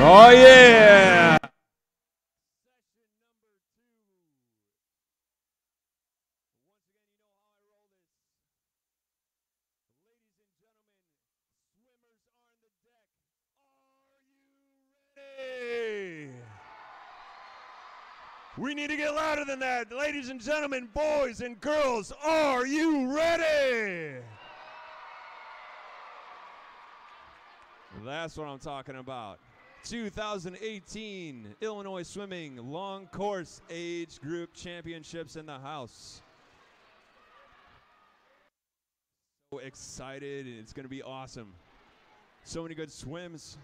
Oh, yeah. We need to get louder than that. Ladies and gentlemen, boys and girls, are you ready? That's what I'm talking about. 2018 Illinois Swimming Long Course Age Group Championships in the house. So excited. It's going to be awesome. So many good swims.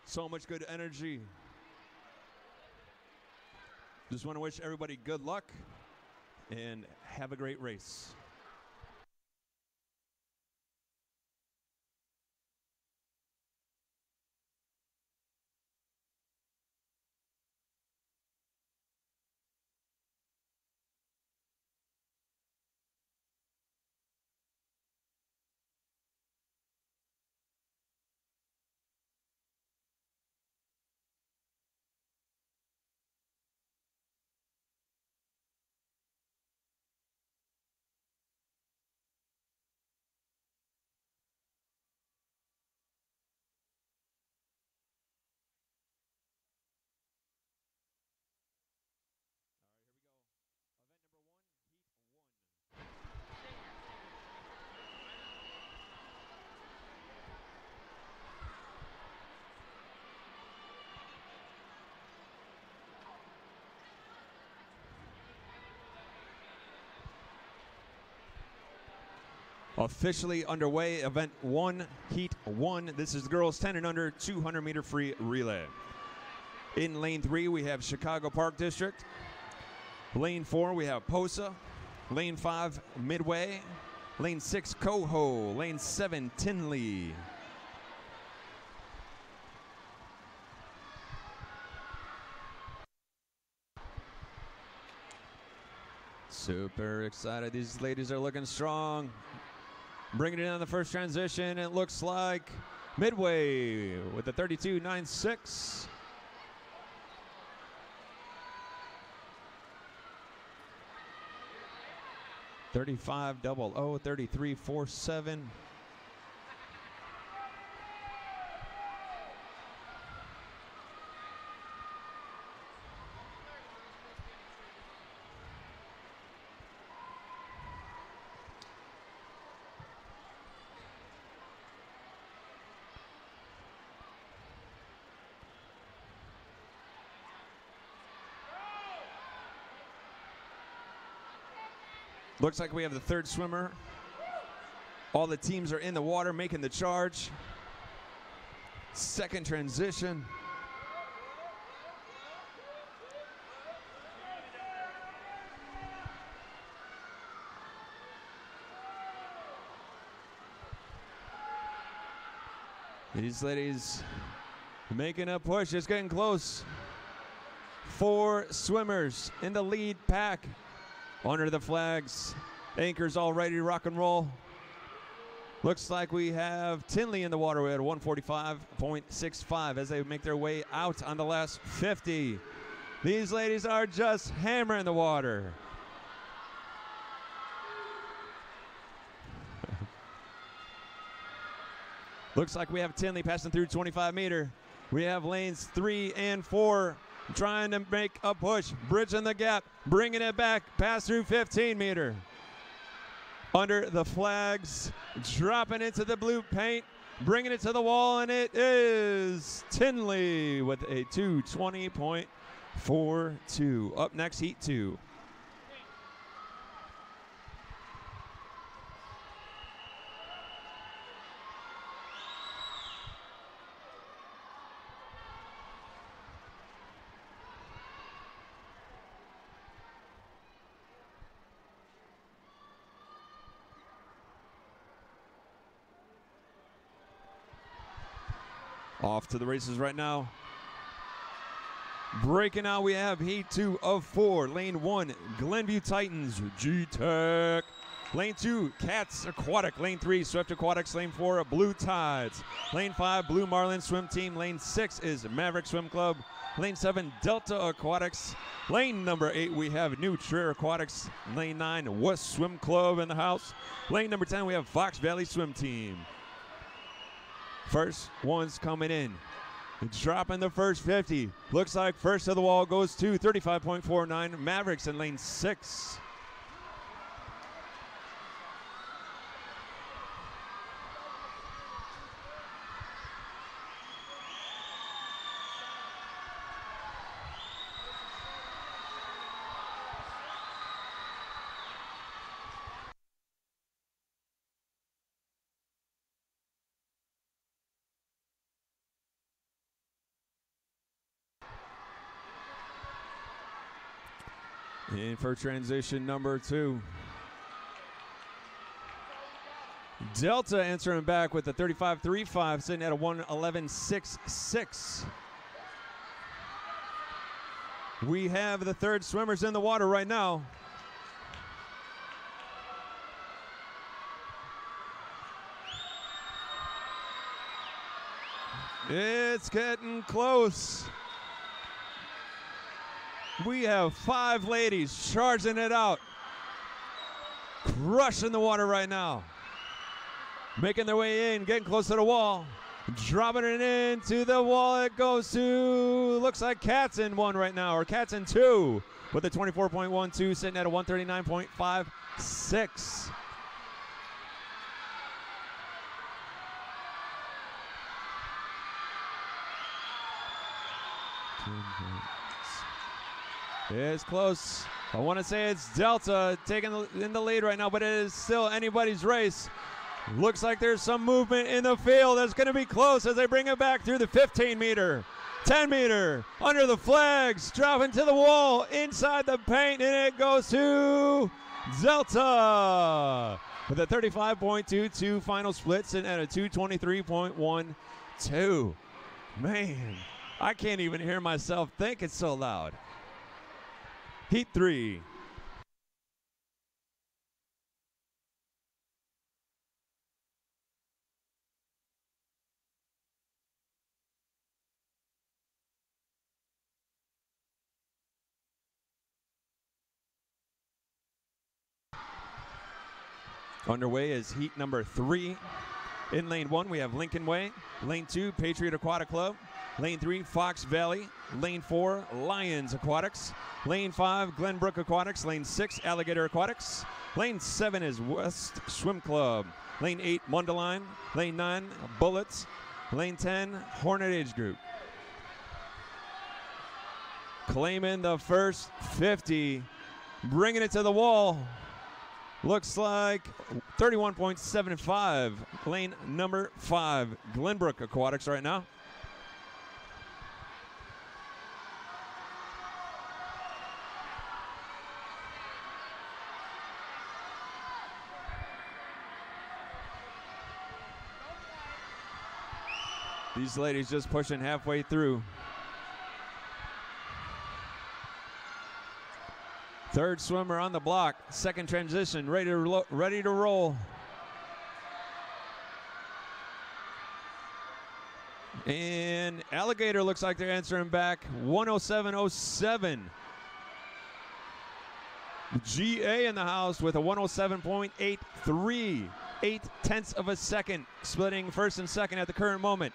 So much good energy. Just want to wish everybody good luck and have a great race. Officially underway, event 1, heat 1. This is the girls 10 and under 200 meter free relay. In lane 3, we have Chicago Park District. Lane 4, we have Posa. Lane 5, Midway. Lane 6, Coho. Lane 7, Tinley. Super excited. These ladies are looking strong. Bringing it in on the first transition, it looks like Midway with the 32.96. $35.00, 33.47. Looks like we have the third swimmer. All the teams are in the water making the charge. Second transition. These ladies making a push. It's getting close. 4 swimmers in the lead pack. Under the flags, anchors all ready to rock and roll. Looks like we have Tinley in the water at 145.65 as they make their way out on the last 50. These ladies are just hammering the water. Looks like we have Tinley passing through 25-meter. We have lanes 3 and 4 trying to make a push, bridging the gap, bringing it back, pass through 15-meter. Under the flags, dropping into the blue paint, bringing it to the wall, and it is Tinley with a 2:20.42. Up next, heat 2. Off to the races right now. Breaking out, we have heat 2 of 4. Lane 1, Glenview Titans, G-Tech. Lane 2, Cats Aquatic. Lane 3, Swift Aquatics. Lane 4, Blue Tides. Lane 5, Blue Marlin Swim Team. Lane 6 is Maverick Swim Club. Lane 7, Delta Aquatics. Lane number 8, we have New Trier Aquatics. Lane 9, West Swim Club in the house. Lane number 10, we have Fox Valley Swim Team. First one's coming in. Dropping the first 50. Looks like first of the wall goes to 35.49 Mavericks in lane 6. And for transition number 2, Delta answering back with a 35.35, sitting at a 1:11.66. We have the third swimmers in the water right now. It's getting close. We have 5 ladies charging it out, crushing the water right now, making their way in, getting close to the wall, dropping it into the wall. It goes to, looks like Cats in 1 right now, or Cats in 2 with a 24.12, sitting at a 139.56. It's close. I want to say it's Delta taking in the lead right now, but it is still anybody's race. Looks like there's some movement in the field that's going to be close as they bring it back through the 15-meter, 10-meter, under the flags, dropping to the wall, inside the paint, and it goes to Delta with a 35.22 final split, sitting at a 2:23.12. Man, I can't even hear myself think, it's so loud. Heat 3. Underway is heat number 3. In lane 1, we have Lincoln Way. Lane 2, Patriot Aquatic Club. Lane 3, Fox Valley. Lane 4, Lions Aquatics. Lane 5, Glenbrook Aquatics. Lane 6, Alligator Aquatics. Lane 7 is West Swim Club. Lane 8, Mundaline. Lane 9, Bullets. Lane 10, Hornet Age Group. Claiming the first 50. Bringing it to the wall. Looks like 31.75. Lane number 5, Glenbrook Aquatics right now. These ladies just pushing halfway through. Third swimmer on the block. Second transition, ready to roll. And Alligator looks like they're answering back. 107.07. GA in the house with a 107.83. 0.8 of a second, splitting first and second at the current moment.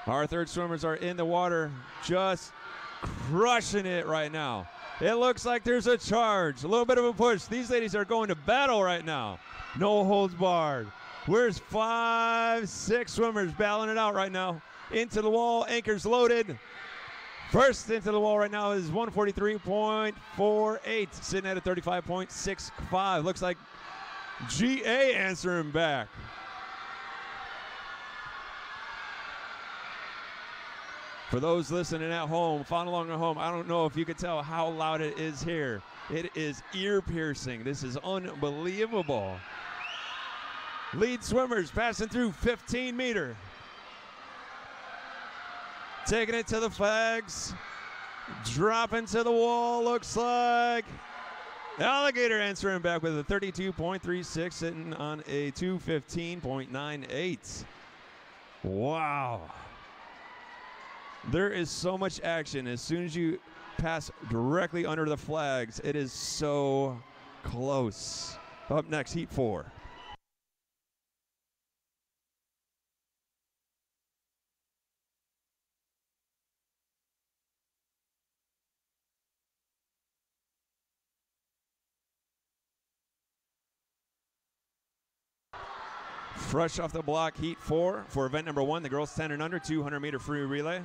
Our third swimmers are in the water, just crushing it right now. It looks like there's a charge, a little bit of a push. These ladies are going to battle right now. No holds barred. Where's 5, 6 swimmers battling it out right now? Into the wall, anchors loaded. First into the wall right now is 143.48, sitting at a 35.65. Looks like GA answering back. For those listening at home, following along at home, I don't know if you could tell how loud it is here. It is ear-piercing. This is unbelievable. Lead swimmers passing through 15-meter. Taking it to the flags. Dropping to the wall, looks like. Alligator answering back with a 32.36, sitting on a 215.98. Wow. There is so much action. As soon as you pass directly under the flags, it is so close. Up next, Heat 4. Fresh off the block, Heat 4 for event number 1, the girls 10 and under, 200-meter free relay.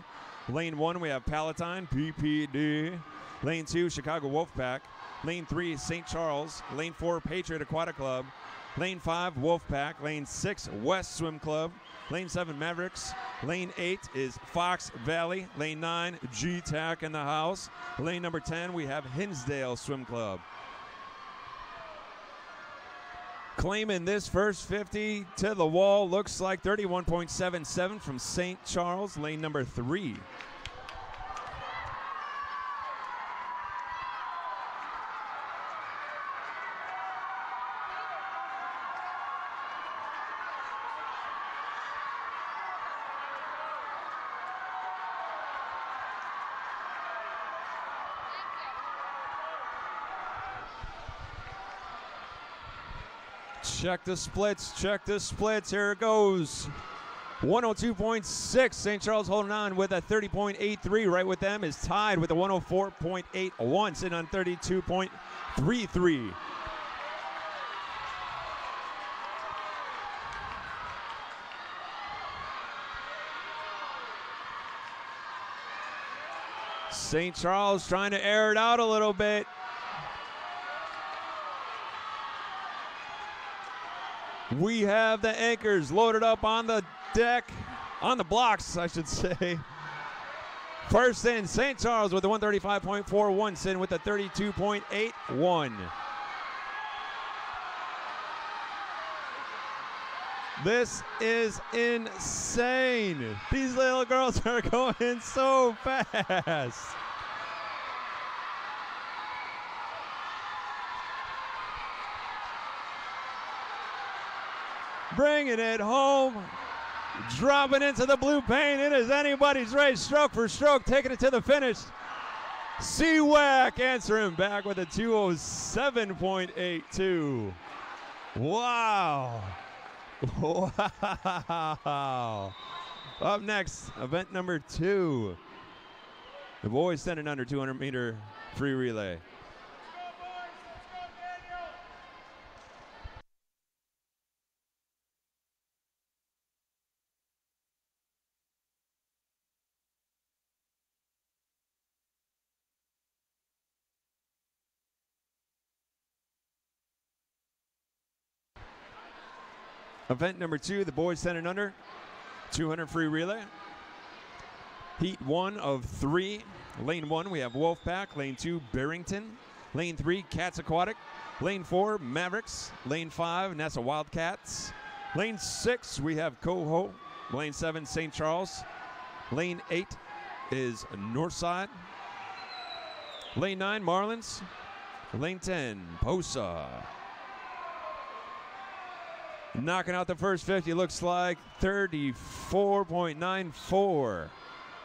Lane 1, we have Palatine, PPD. Lane 2, Chicago Wolfpack. Lane 3, St. Charles. Lane 4, Patriot Aquatic Club. Lane 5, Wolfpack. Lane 6, West Swim Club. Lane 7, Mavericks. Lane 8 is Fox Valley. Lane 9, G-Tac in the house. Lane number 10, we have Hinsdale Swim Club. Claiming this first 50 to the wall, looks like 31.77 from St. Charles, lane number 3. Check the splits, here it goes. 102.6, St. Charles holding on with a 30.83. Right with them is tied with a 104.81, sitting on 32.33. St. Charles trying to air it out a little bit. We have the anchors loaded up on the deck, on the blocks, I should say. First in, St. Charles with a 135.41, sitting with a 32.81. This is insane. These little girls are going so fast. Bringing it home, dropping into the blue paint. It is anybody's race, stroke for stroke, taking it to the finish. CWAC answering back with a 207.82. Wow. Wow. Up next, event number 2. The boys 10 and under 200-meter free relay. Event number 2, the boys 10 and under, 200 free relay. Heat 1 of 3. Lane 1, we have Wolfpack. Lane 2, Barrington. Lane 3, Cats Aquatic. Lane 4, Mavericks. Lane 5, Nassau Wildcats. Lane 6, we have Coho. Lane 7, St. Charles. Lane 8 is Northside. Lane 9, Marlins. Lane 10, Posa. Knocking out the first 50, looks like 34.94.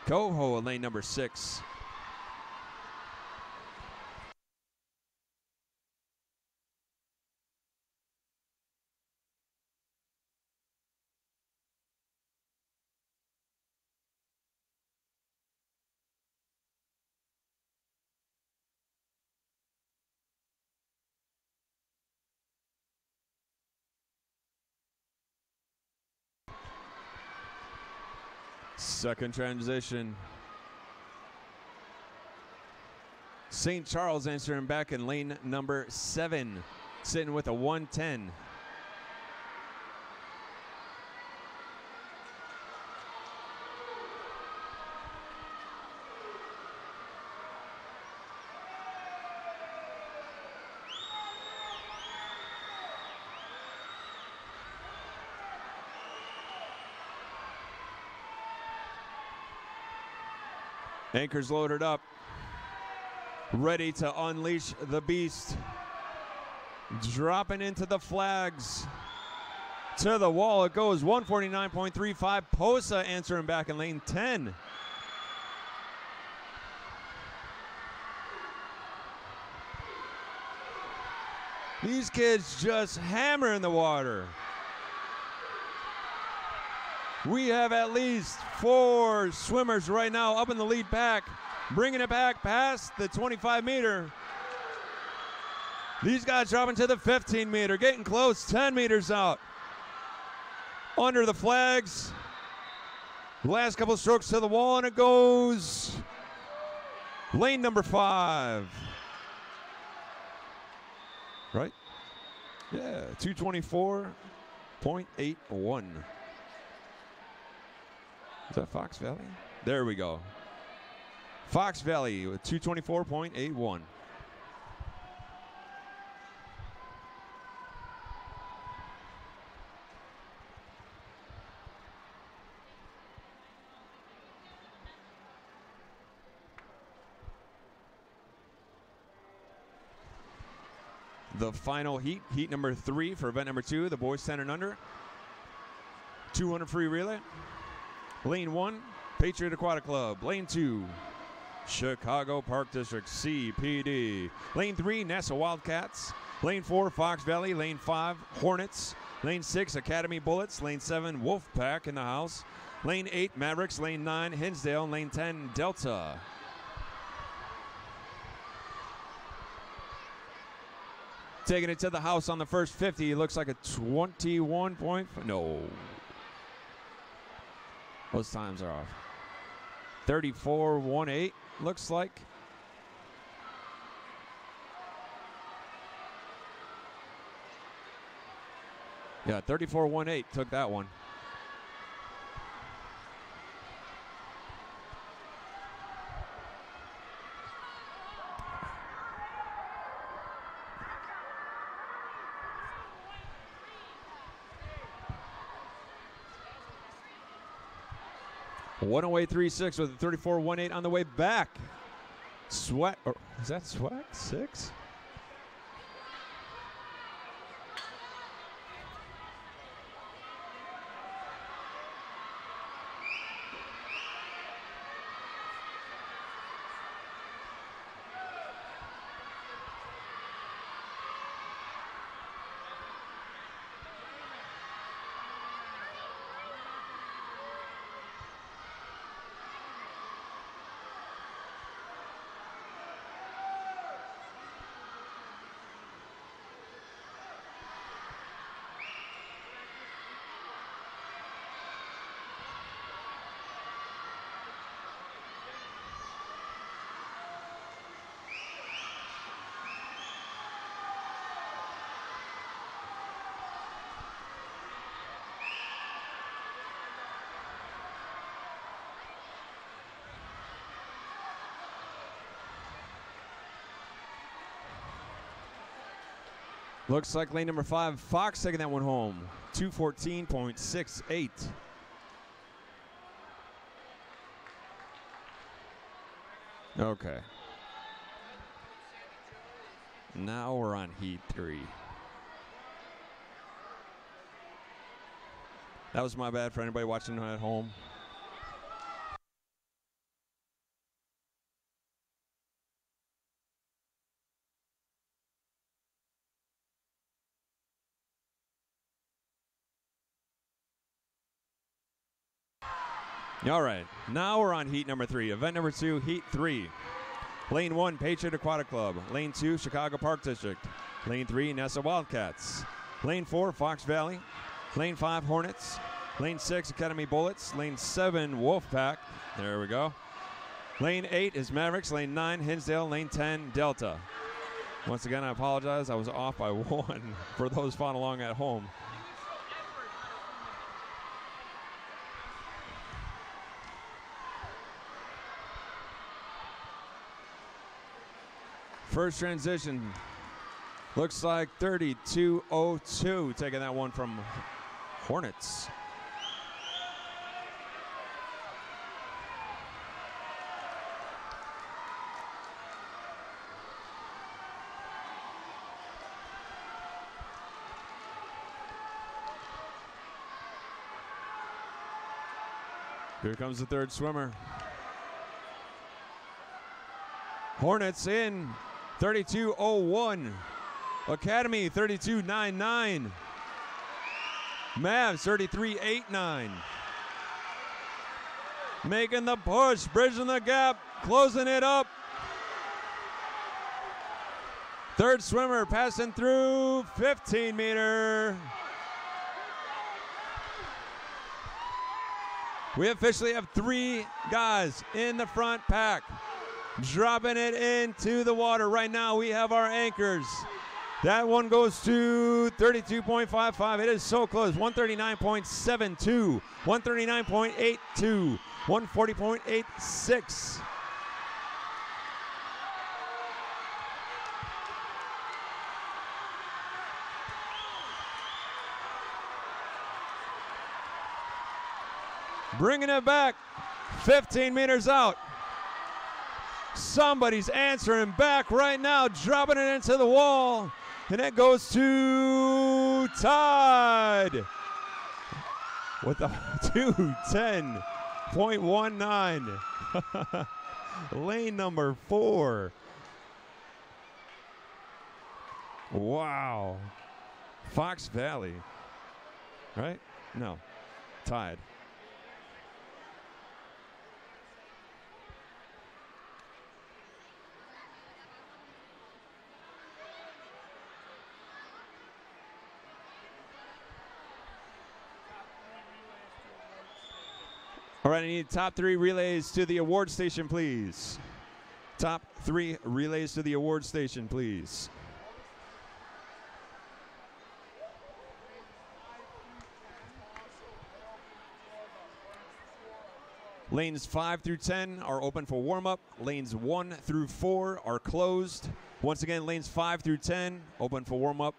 Coho, lane number 6. Second transition. St. Charles answering back in lane number 7, sitting with a 110. Anchors loaded up, ready to unleash the beast. Dropping into the flags. To the wall it goes, 149.35. Posa answering back in lane 10. These kids just hammering the water. We have at least 4 swimmers right now up in the lead pack, bringing it back past the 25-meter. These guys dropping to the 15-meter, getting close, 10 meters out. Under the flags. Last couple strokes to the wall, and it goes lane number 5. Right? Yeah, 224.81. Is that Fox Valley? There we go. Fox Valley with 224.81. The final heat, heat number 3 for event number 2, the boys 10 and under. 200 free relay. Lane 1, Patriot Aquatic Club. Lane 2, Chicago Park District, CPD. Lane 3, NASA Wildcats. Lane 4, Fox Valley. Lane 5, Hornets. Lane 6, Academy Bullets. Lane 7, Wolfpack in the house. Lane 8, Mavericks. Lane 9, Hinsdale. Lane 10, Delta. Taking it to the house on the first 50. It looks like a 21 point. No. Those times are off. 34.18 looks like. Yeah, 34.18 took that one. One away 3-6 with a 34.18 on the way back. Sweat, or is that Sweat 6? Looks like lane number 5, Fox taking that one home. 214.68. Okay. Now we're on heat 3. That was my bad for anybody watching at home. All right, now we're on heat number 3. Event number 2, heat 3. Lane 1, Patriot Aquatic Club. Lane 2, Chicago Park District. Lane 3, Nessa Wildcats. Lane 4, Fox Valley. Lane 5, Hornets. Lane 6, Academy Bullets. Lane 7, Wolfpack. There we go. Lane 8 is Mavericks. Lane 9, Hinsdale. Lane 10, Delta. Once again, I apologize. I was off by 1 for those following along at home. First transition looks like 32:02, taking that one from Hornets. Here comes the third swimmer. Hornets in 32:01. Academy 32:99. Mavs 33:89. Making the push, bridging the gap, closing it up. Third swimmer passing through 15-meter. We officially have 3 guys in the front pack. Dropping it into the water. Right now we have our anchors. That one goes to 32.55. It is so close. 139.72, 139.82, 140.86. Bringing it back 15 meters out. Somebody's answering back right now, dropping it into the wall, and it goes to Tide with a 2:10.19. Lane number 4. Wow. Fox Valley, right? No, Tide. All right, I need top 3 relays to the award station, please. Top 3 relays to the award station, please. Lanes 5 through 10 are open for warm-up. Lanes 1 through 4 are closed. Once again, lanes 5 through 10 open for warm-up.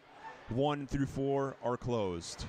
1 through 4 are closed.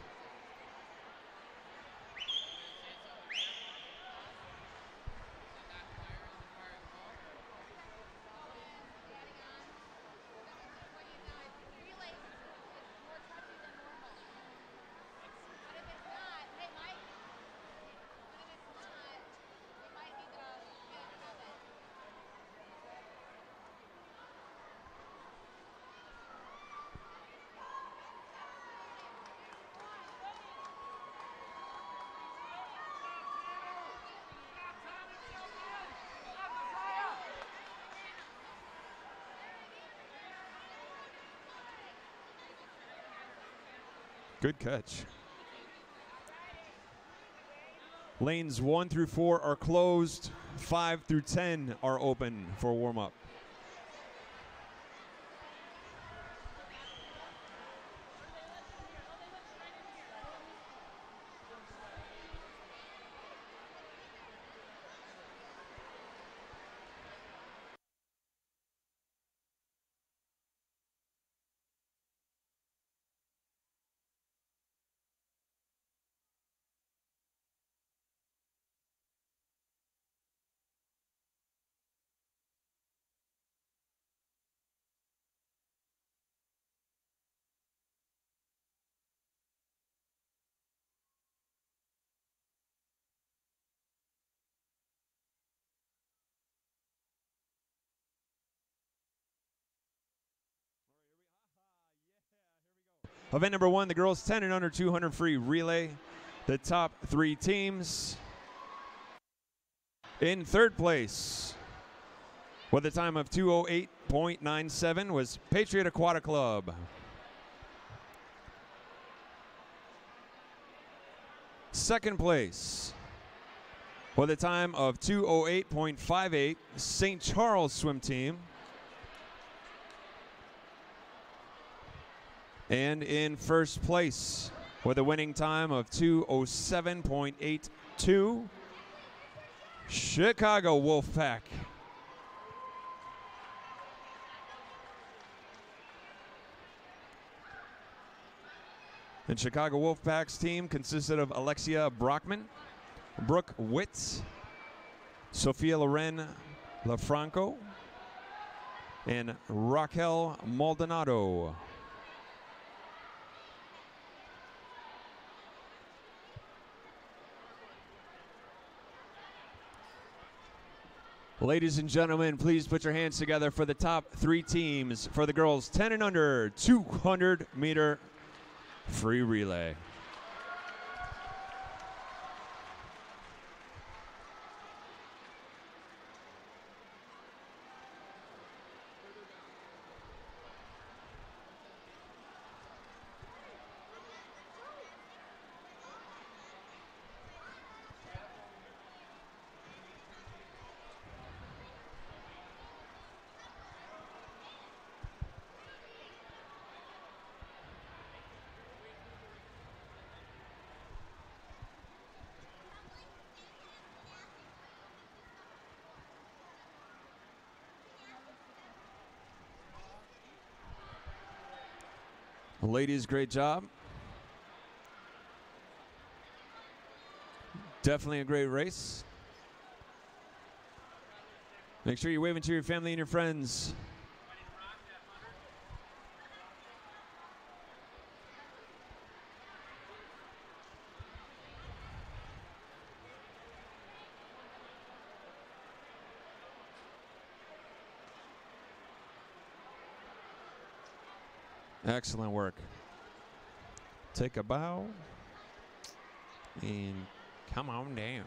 Good catch. Lanes 1 through 4 are closed. 5 through 10 are open for warm-up. Event number 1, the girls 10 and under 200 free relay. The top 3 teams. In third place, with a time of 2:08.97, was Patriot Aquatic Club. Second place, with a time of 2:08.58, St. Charles Swim Team. And in first place, with a winning time of 2:07.82, Chicago Wolfpack. And Chicago Wolfpack's team consisted of Alexia Brockman, Brooke Witt, Sophia Loren Lafranco, and Raquel Maldonado. Ladies and gentlemen, please put your hands together for the top 3 teams for the girls 10 and under 200-meter free relay. Ladies, great job. Definitely a great race. Make sure you're waving to your family and your friends. Excellent work. Take a bow and come on down.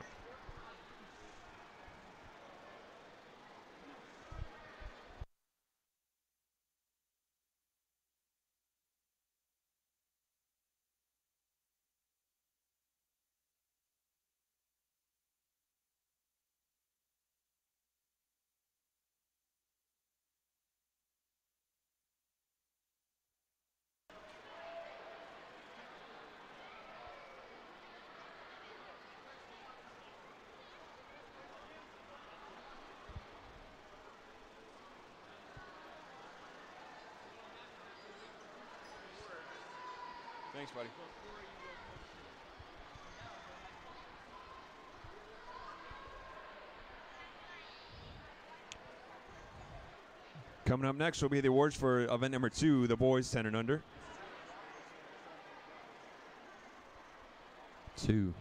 Thanks, buddy. Coming up next will be the awards for event number 2, the boys 10 and under. 2.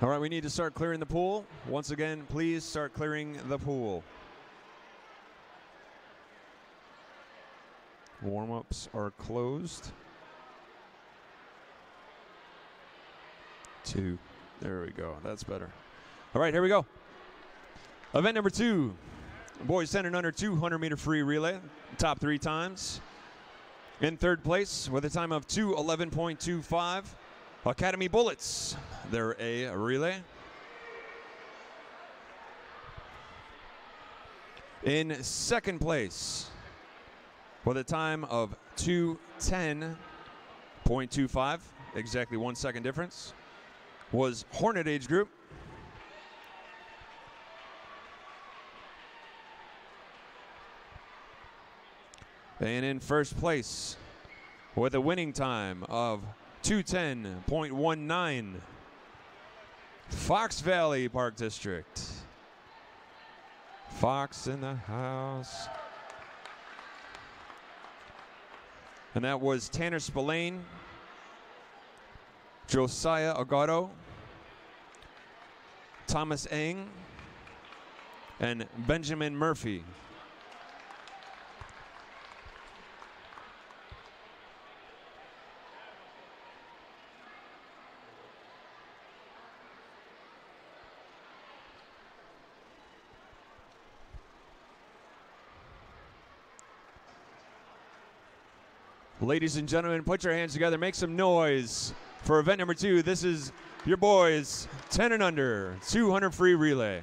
All right, we need to start clearing the pool. Once again, please start clearing the pool. Warm-ups are closed. 2. There we go. That's better. All right, here we go. Event number 2. Boys 10 and under 200-meter free relay. Top 3 times. In third place with a time of 2:11.25. Academy Bullets. They're a relay. In second place with a time of 2:10.25, exactly 1 second difference, was Hornet Age Group. And in first place with a winning time of 2:10.19, Fox Valley Park District. Fox in the house. And that was Tanner Spillane, Josiah Agotto, Thomas Eng, and Benjamin Murphy. Ladies and gentlemen, put your hands together. Make some noise for event number 2. This is your boys 10 and under 200 free relay.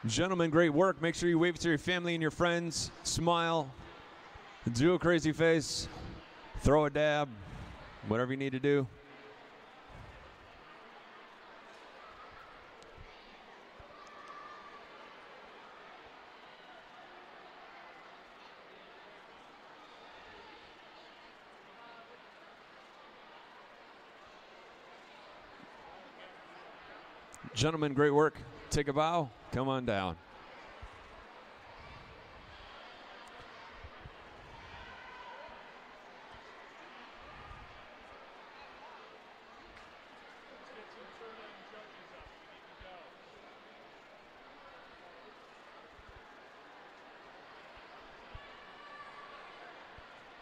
Gentlemen, great work. Make sure you wave to your family and your friends. Smile. Do a crazy face. Throw a dab. Whatever you need to do. Gentlemen, great work. Take a bow. Come on down.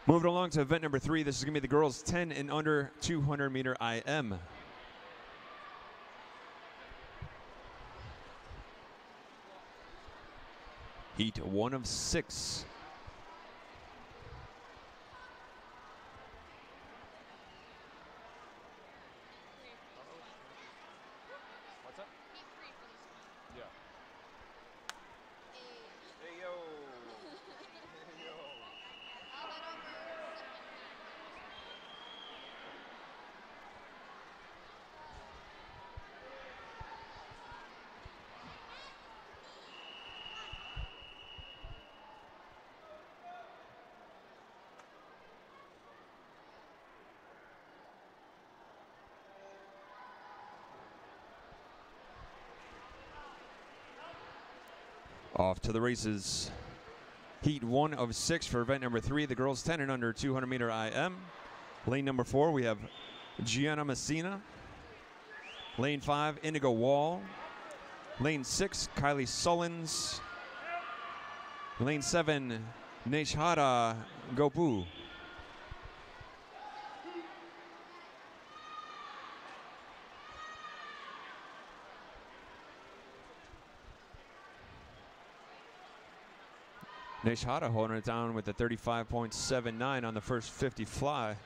Moving along to event number 3. This is going to be the girls 10 and under 200 meter IM. Heat 1 of 6. What's up? Yeah. Hey, yo. Hey, yo. Off to the races. Heat 1 of 6 for event number 3. The girls 10 and under 200 meter IM. Lane number 4, we have Gianna Messina. Lane 5, Indigo Wall. Lane 6, Kylie Sullins. Lane 7, Neshhara Gopu. Neshhara holding it down with the 35.79 on the first 50 fly.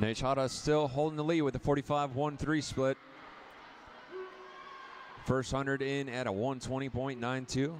Nechata still holding the lead with a 45-1-3 split. First 100 in at a 120.92.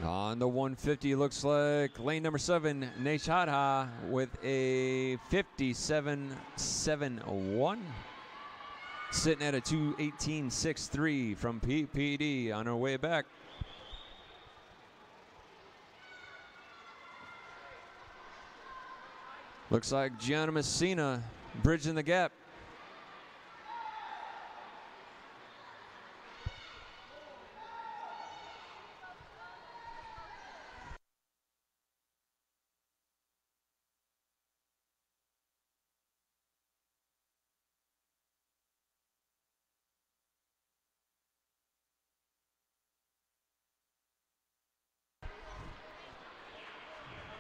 On the 150, looks like lane number 7, Nechata with a 57.71. Sitting at a 2:18.63 from PPD on our way back. Looks like Gianna Messina bridging the gap.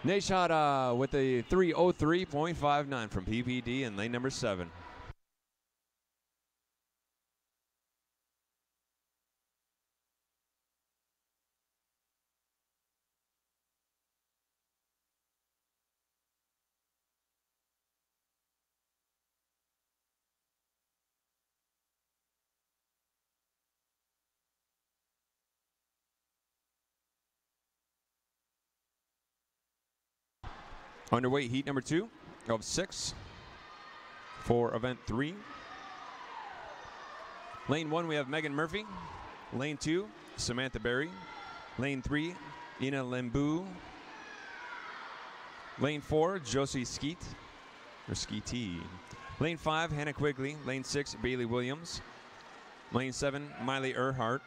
Nechata with a 3:03.59 from PPD in lane number 7. Underway heat number 2 of 6 for event 3. Lane 1, we have Megan Murphy. Lane 2, Samantha Berry. Lane 3, Ina Lembu. Lane 4, Josie Skeet, or Skeety. Lane 5, Hannah Quigley. Lane 6, Bailey Williams. Lane 7, Miley Earhart.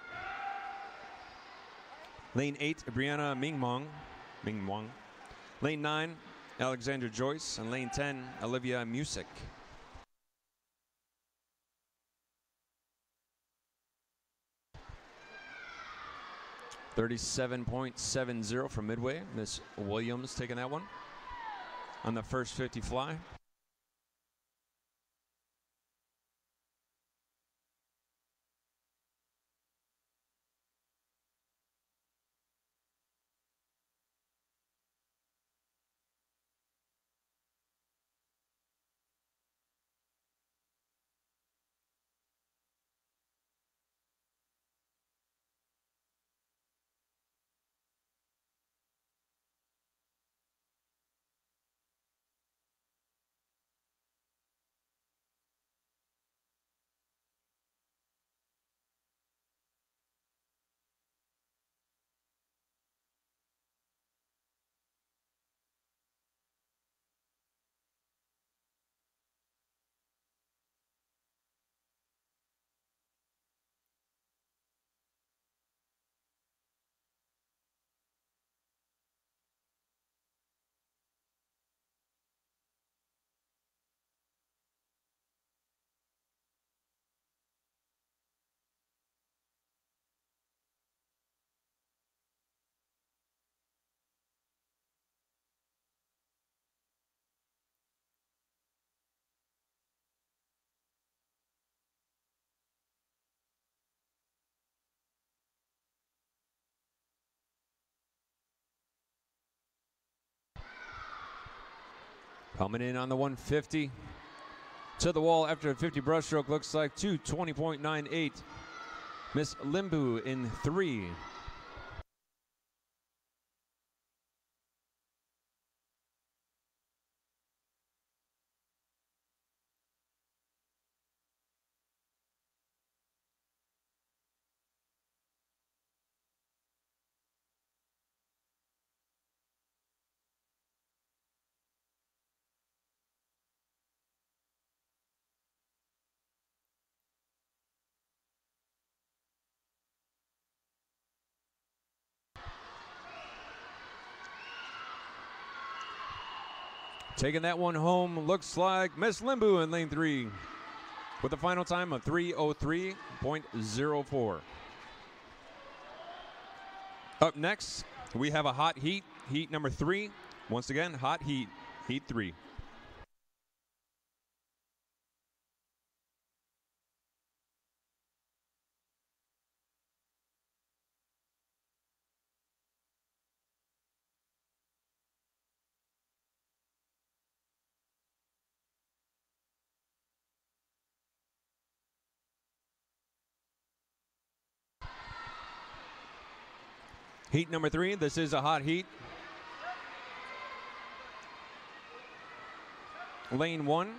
Lane 8, Brianna Mingwang. Lane 9, Alexandra Joyce, and lane 10, Olivia Music. .37.70 from Midway. Miss Williams taking that one on the first 50 fly. Coming in on the 150. To the wall after a 50 brushstroke, looks like 2:20.98. Miss Limbu in 3. Taking that one home looks like Miss Limbu in lane 3 with a final time of 3:03.04. Up next, we have a hot heat, heat number 3. Once again, hot heat, heat 3. Heat number 3, this is a hot heat. Lane 1,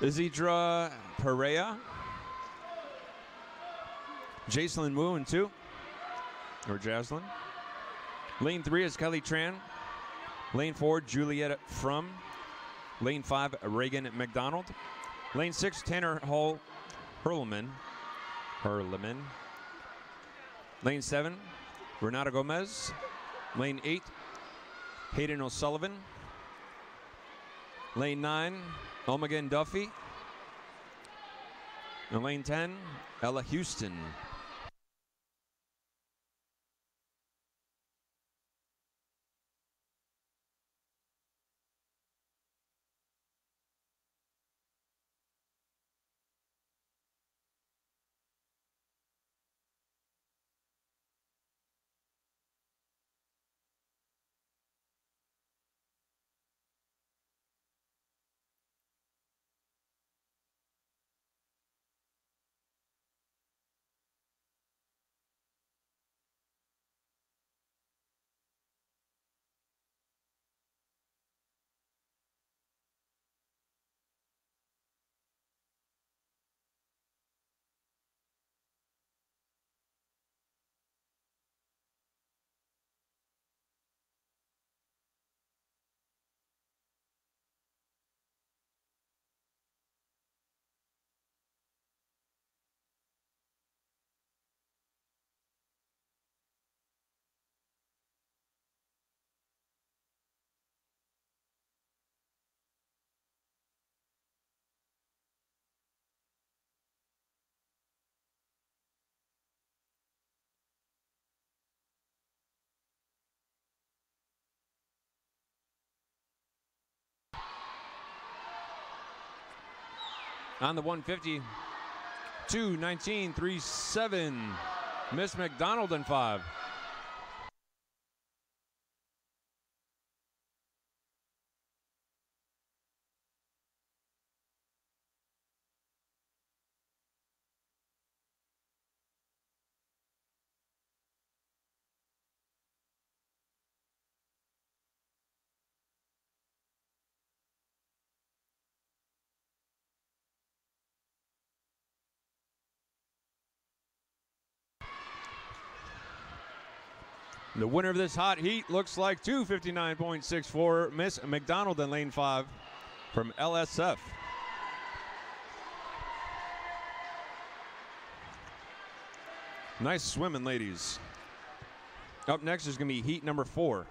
Isidra Perea, Jacelyn Wu in 2, or Jaslyn. Lane 3 is Kelly Tran. Lane 4, Juliet Frum. Lane 5, Reagan McDonald. Lane 6, Tanner Hurleman. Lane 7, Renata Gomez. Lane 8, Hayden O'Sullivan. Lane 9, Omegan Duffy. And lane 10, Ella Houston. On the 150, 2:19.37, Miss McDonald in 5. The winner of this hot heat looks like 2:59.64, Miss McDonald in lane 5 from LSF. Nice swimming, ladies. Up next is going to be heat number 4.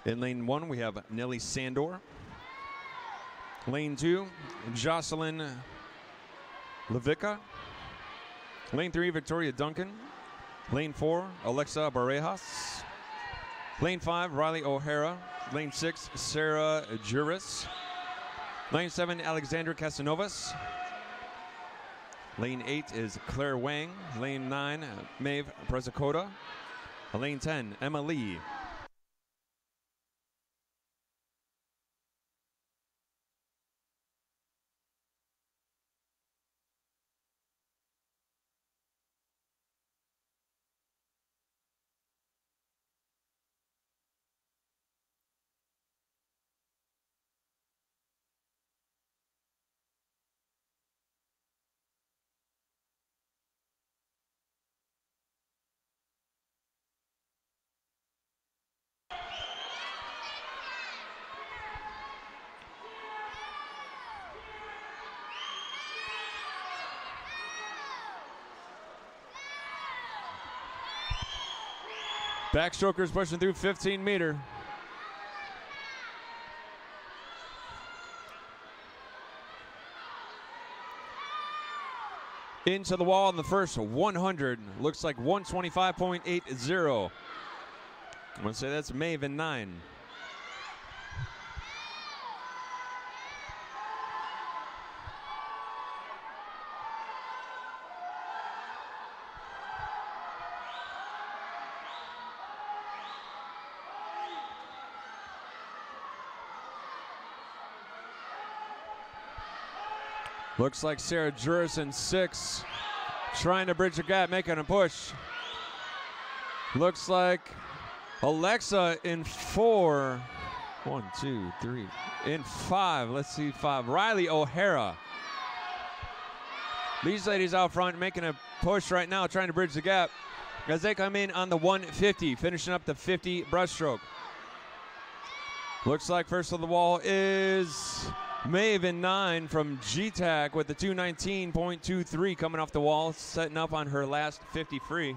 In lane 1, we have Nelly Sandor. Lane 2, Jocelyn Levica. Lane 3, Victoria Duncan. Lane 4, Alexa Barejas. Lane 5, Riley O'Hara. Lane 6, Sarah Juris. Lane 7, Alexandra Casanovas. Lane 8 is Claire Wang. Lane 9, Maeve Prezakota. Lane 10, Emma Lee. Backstrokers pushing through 15-meter. Into the wall in the first 100. Looks like 125.80. I'm going to say that's Maven 9. Looks like Sarah Juris in 6, trying to bridge the gap, making a push. Looks like Alexa in 4. 1, 2, 3. In 5. Let's see, 5. Riley O'Hara. These ladies out front making a push right now, trying to bridge the gap as they come in on the 150, finishing up the 50 breaststroke. Looks like first on the wall is Maven 9 from GTAC with the 219.23 coming off the wall, setting up on her last 50 free.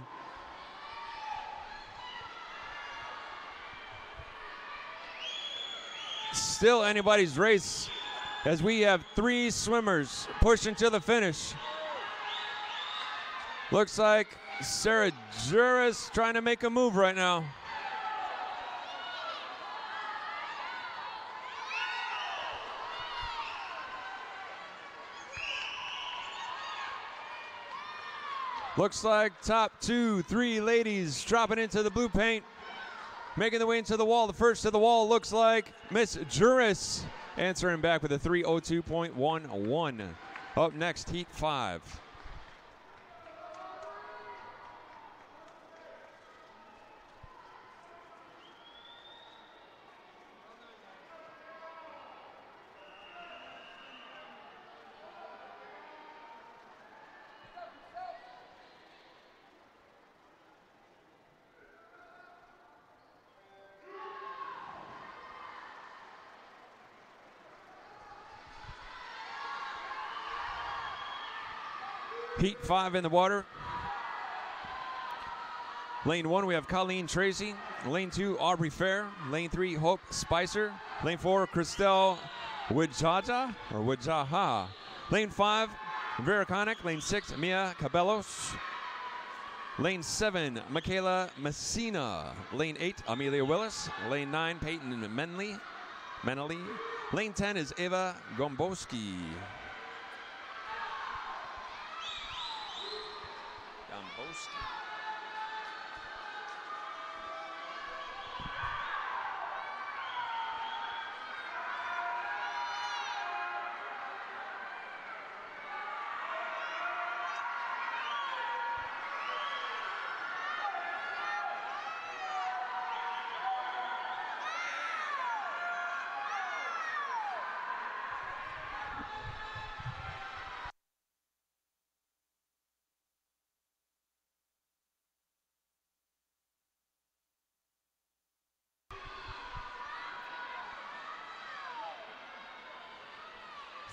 Still anybody's race as we have 3 swimmers pushing to the finish. Looks like Sarah Juris trying to make a move right now. Looks like top 2, 3 ladies dropping into the blue paint, making their way into the wall. The first to the wall looks like Miss Juris, answering back with a 3:02.11. Up next, Heat 5. Heat 5 in the water. Lane 1, we have Colleen Tracy. Lane 2, Aubrey Fair. Lane 3, Hope Spicer. Lane 4, Christelle Wajaha. Lane 5, Vera Connick. Lane 6, Mia Cabellos. Lane 7, Michaela Messina. Lane 8, Amelia Willis. Lane 9, Peyton Menley. Lane 10 is Eva Gomboski.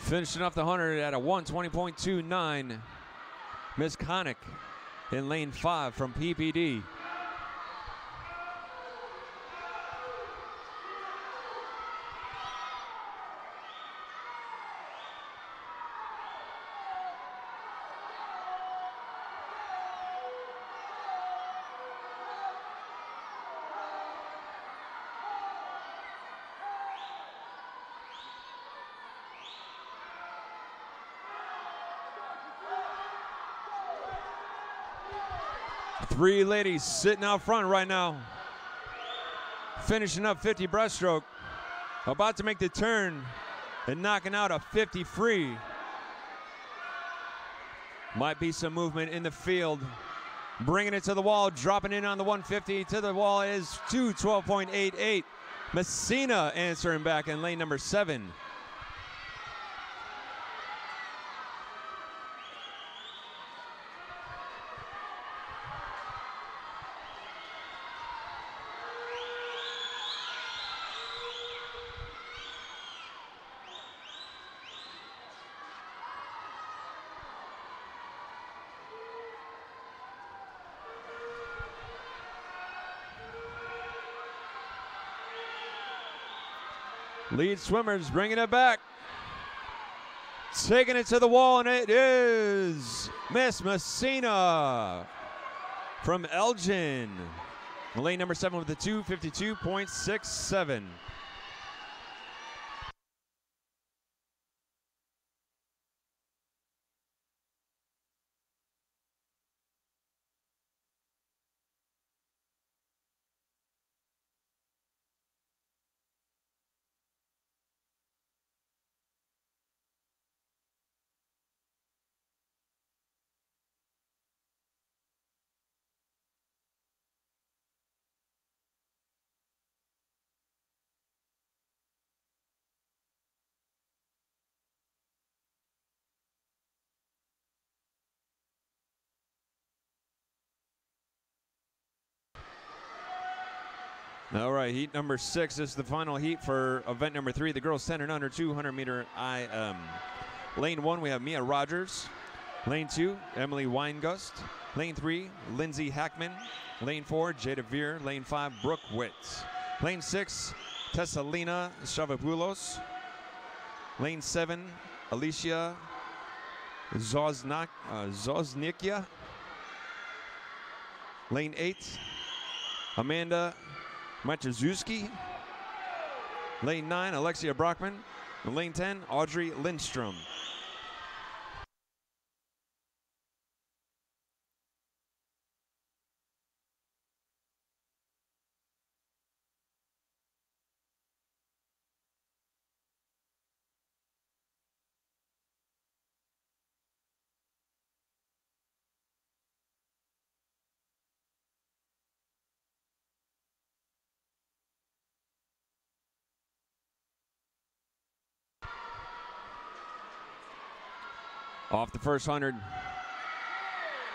Finishing up the 100 at a 120.29. Miss Connick in lane 5 from PPD. Three ladies sitting out front right now. Finishing up 50 breaststroke. About to make the turn and knocking out a 50 free. Might be some movement in the field. Bringing it to the wall, dropping in on the 150 to the wall is 212.88. Messina answering back in lane number 7. Lead swimmers bringing it back. Taking it to the wall, and it is Miss Messina from Elgin. Lane number 7 with the 2:52.67. All right, heat number 6 is the final heat for event number 3, the girls 10 and under 200 meter IM. Lane 1, we have Mia Rogers. Lane 2, Emily Weingust. Lane 3, Lindsay Hackman. Lane 4, Jada Veer. Lane 5, Brooke Witt. Lane 6, Tessalina Shavopoulos. Lane 7, Alicia Zoznikia. Lane 8, Amanda Maciejewski. Lane 9, Alexia Brockman. And lane 10, Audrey Lindstrom. Off the first 100.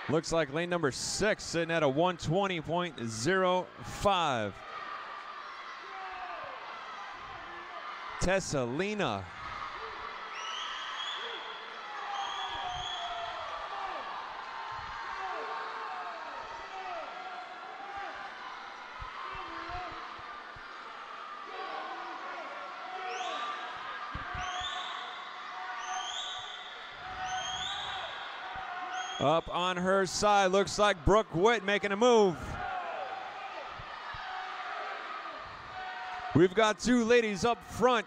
Looks like lane number 6 sitting at a 120.05. Tessalina. Up on her side, looks like Brooke Witt making a move. We've got two ladies up front,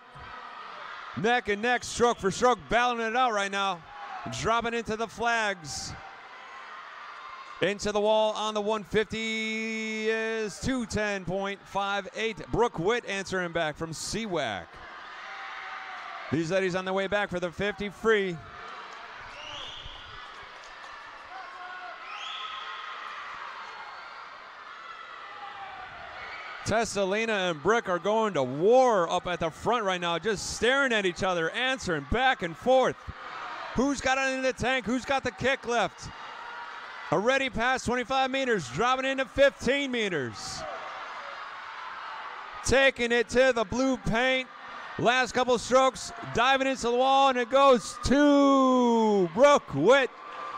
neck and neck, stroke for stroke, battling it out right now. Dropping into the flags. Into the wall on the 150 is 210.58. Brooke Witt answering back from CWAC. These ladies on their way back for the 50 free. Tessalina and Brooke are going to war up at the front right now, just staring at each other, answering back and forth. Who's got it in the tank? Who's got the kick left? Already past 25 meters, dropping into 15 meters. Taking it to the blue paint. Last couple strokes, diving into the wall, and it goes to Brooke Witt,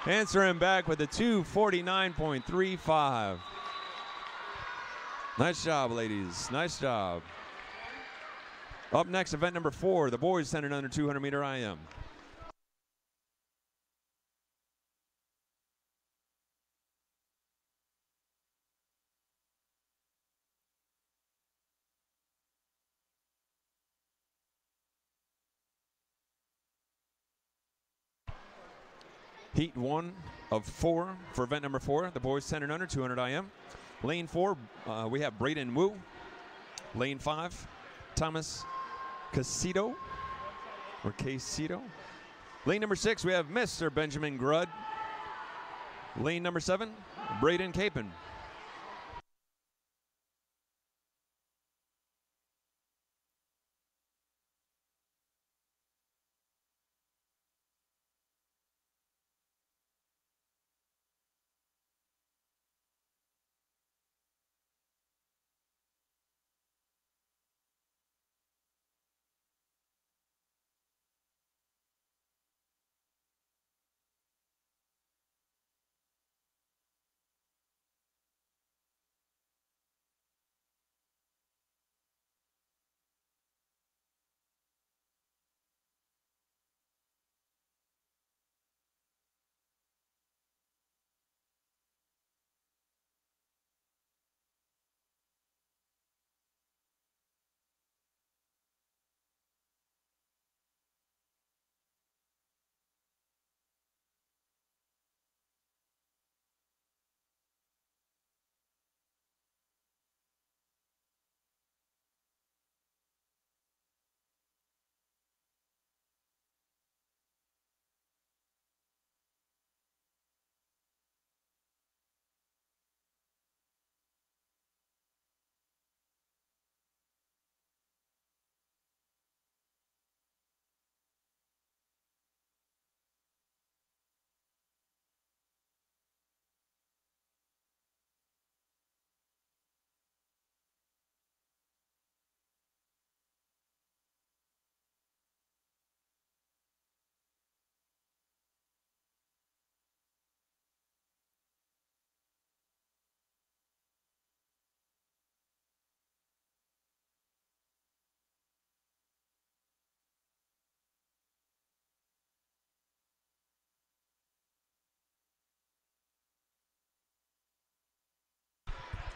answering back with a 2:49.35. Nice job, ladies. Nice job. Up next, event number 4, the boys 10 and under 200 meter IM. Heat 1 of 4 for event number 4, the boys 10 and under 200 IM. Lane 4, we have Braden Wu. Lane 5, Thomas Casito, or Casito. Lane number 6, we have Mr. Benjamin Grudd. Lane number 7, Braden Capon.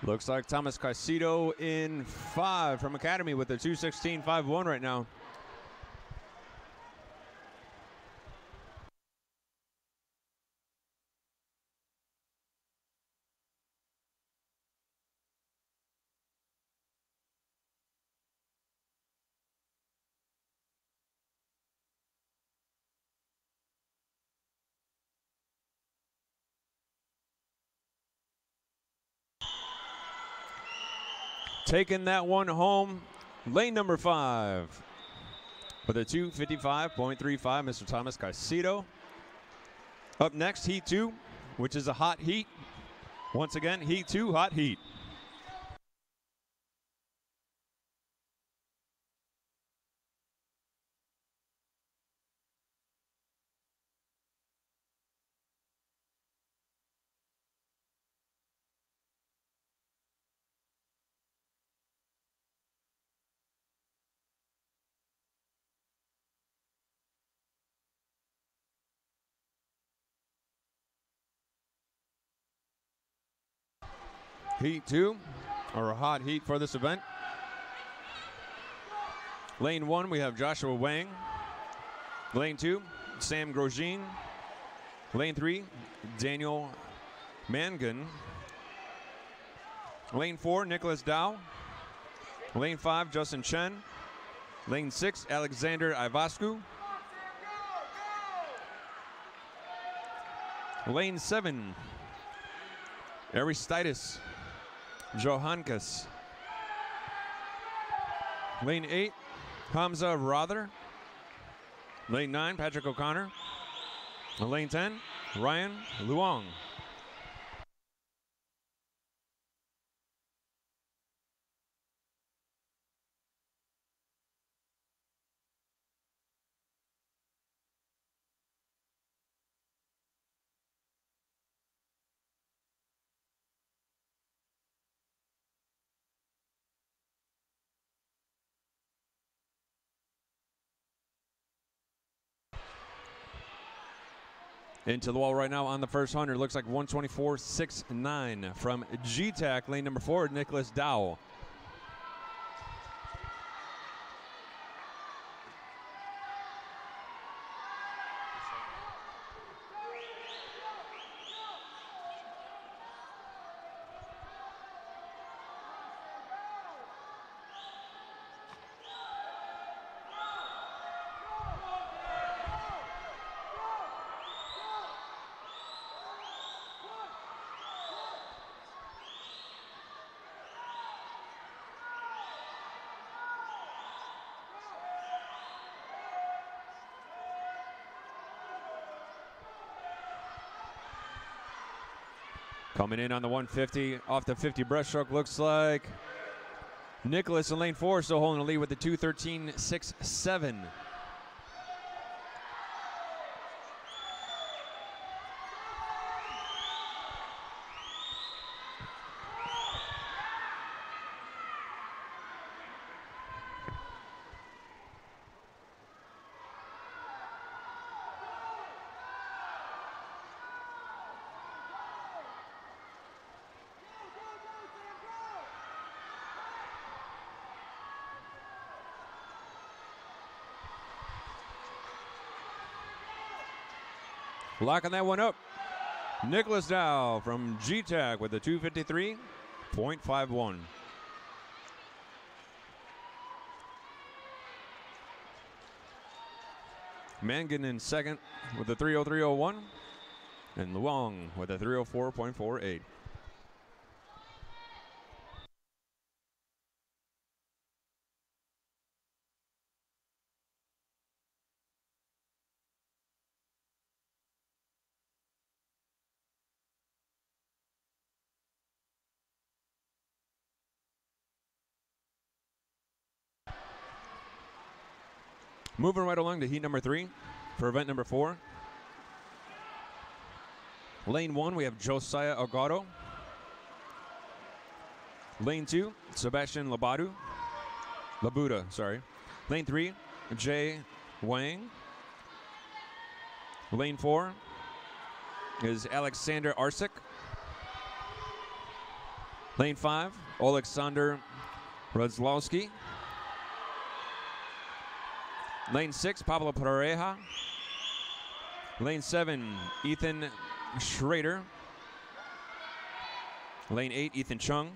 Looks like Thomas Caicedo in 5 from Academy with the 2:16.51 right now. Taking that one home, lane number 5 with a 2:55.35, Mr. Thomas Caicedo. Up next, Heat 2, which is a hot heat. Once again, Heat 2, hot heat. Heat 2, or a hot heat for this event. Lane 1, we have Joshua Wang. Lane 2, Sam Grosjean. Lane 3, Daniel Mangan. Lane 4, Nicholas Dow. Lane 5, Justin Chen. Lane 6, Alexander Ivascu. Lane 7, Aristides Johankas. Lane 8, Hamza Rother. Lane 9, Patrick O'Connor. Lane 10, Ryan Luong. Into the wall right now on the first 100. Looks like 1:24.69 from GTAC, lane number 4, Nicholas Dow. Coming in on the 150, off the 50 breaststroke, looks like Nicholas in lane 4 still holding the lead with the 2:13.67. Locking that one up. Nicholas Dow from GTAC with the 2:53.51. Mangan in second with the 3:03.01. And Luong with a 3:04.48. Moving right along to heat number 3 for event number 4. Lane 1, we have Josiah Agado. Lane 2, Sebastian Labuda, sorry. Lane 3, Jay Wang. Lane 4 is Alexander Arsik. Lane 5, Alexander Rozlowski. Lane 6, Pablo Pareja. Lane 7, Ethan Schrader. Lane 8, Ethan Chung.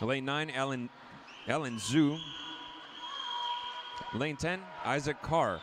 Lane 9, Alan Zhu. Lane 10, Isaac Carr.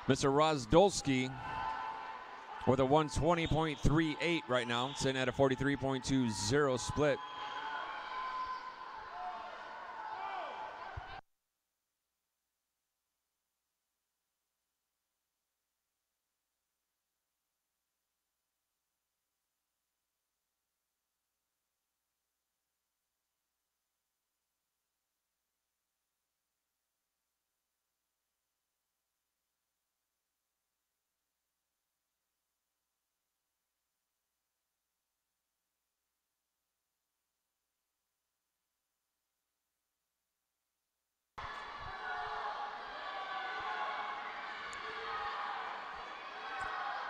Mr. Rozdolski with a 120.38 right now, sitting at a 43.20 split.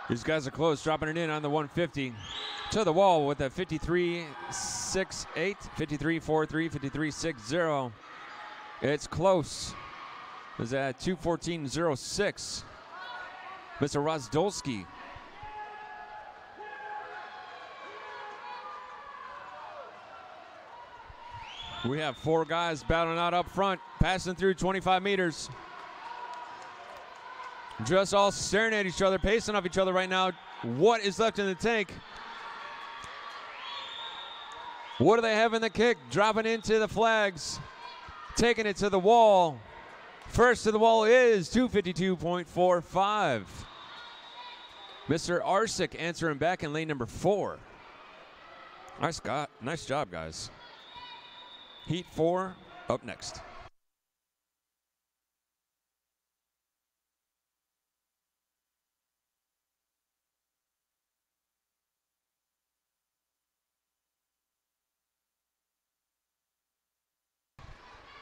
These guys are close, dropping it in on the 150 to the wall with a 53.68, 53.43, 53.60. It's close. It's at 2:14.06. Mr. Rozdolski. We have 4 guys battling out up front, passing through 25 meters. Just all staring at each other, pacing off each other right now. What is left in the tank? What do they have in the kick? Dropping into the flags, taking it to the wall. First to the wall is 252.45. Mr. Arsic answering back in lane number 4. Nice job, guys. Heat 4 up next.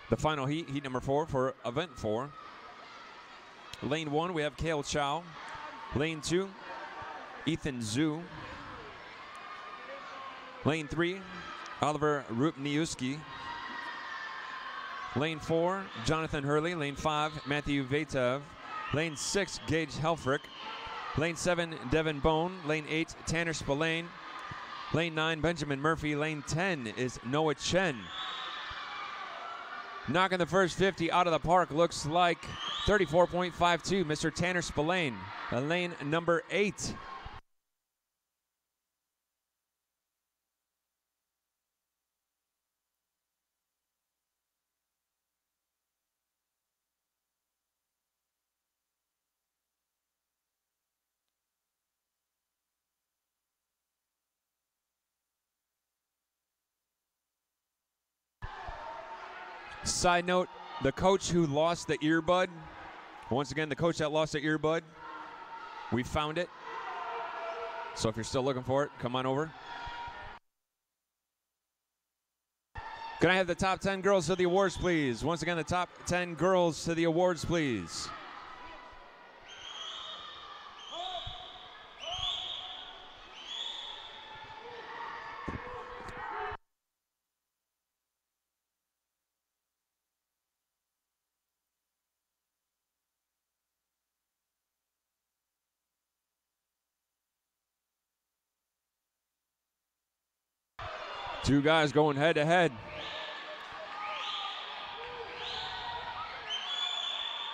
The final heat, heat number 4 for event 4. Lane 1, we have Kale Chow. Lane 2, Ethan Zhu. Lane 3, Oliver Rupniewski. Lane 4, Jonathan Hurley. Lane 5, Matthew Vatev. Lane 6, Gage Helfrich. Lane 7, Devin Bone. Lane 8, Tanner Spillane. Lane 9, Benjamin Murphy. Lane 10 is Noah Chen. Knocking the first 50 out of the park, looks like 34.52, Mr. Tanner Spillane, lane number 8. Side note, the coach who lost the earbud, once again, the coach that lost the earbud, we found it. So if you're still looking for it, come on over. Can I have the top 10 girls to the awards, please? Once again, the top 10 girls to the awards, please. Two guys going head to head.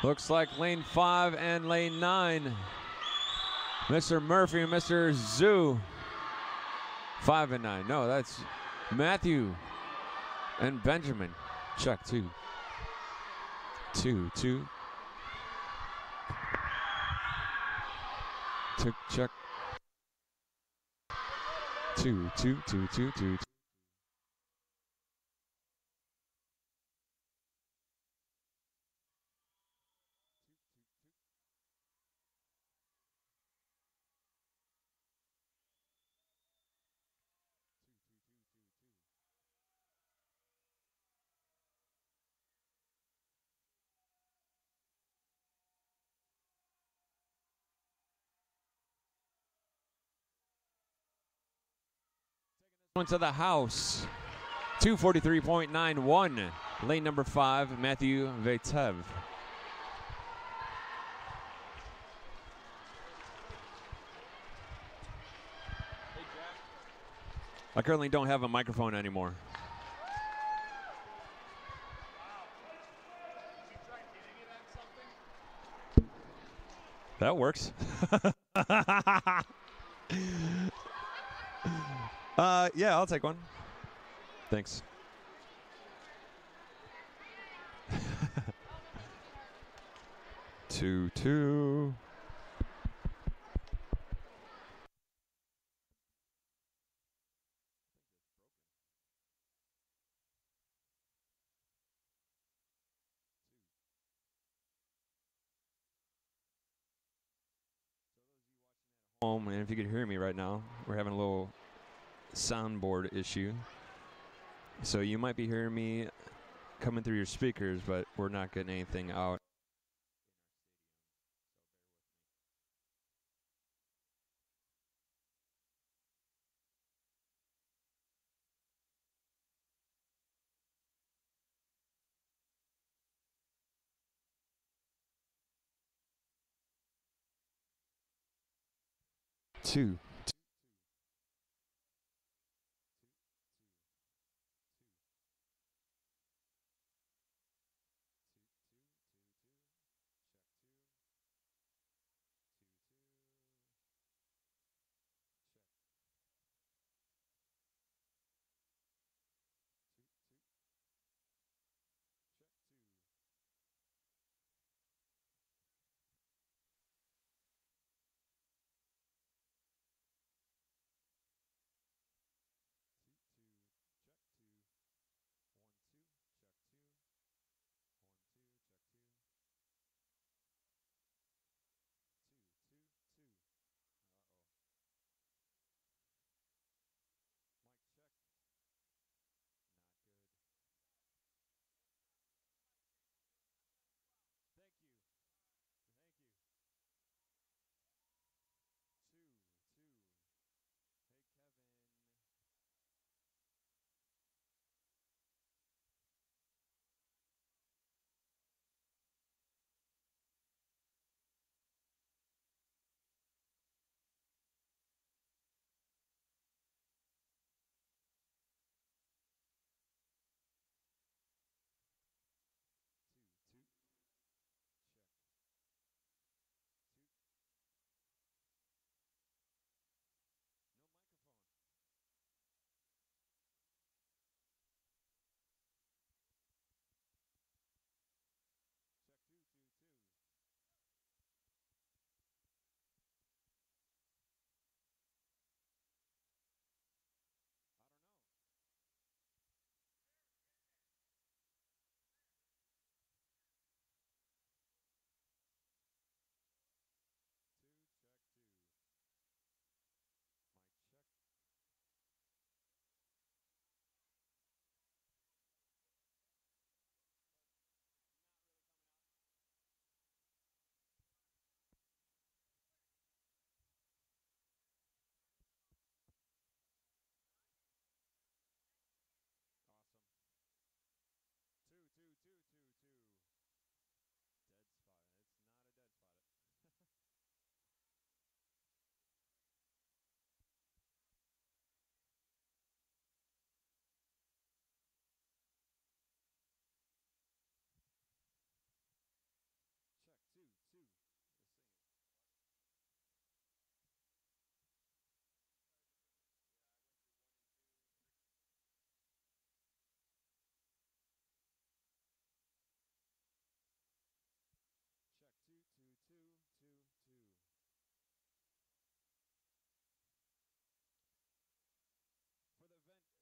Looks like lane 5 and lane 9. Mr. Murphy and Mr. Zhu. 5 and 9. No, that's Matthew and Benjamin. Check 2. 2. Check. 2. Into the house. 2:43.91. Lane number 5, Matthew Vatev. I currently don't have a microphone anymore. That works. Yeah, I'll take one. Thanks. Two. Home, and if you could hear me right now, we're having a little soundboard issue. So you might be hearing me coming through your speakers, but we're not getting anything out. Two.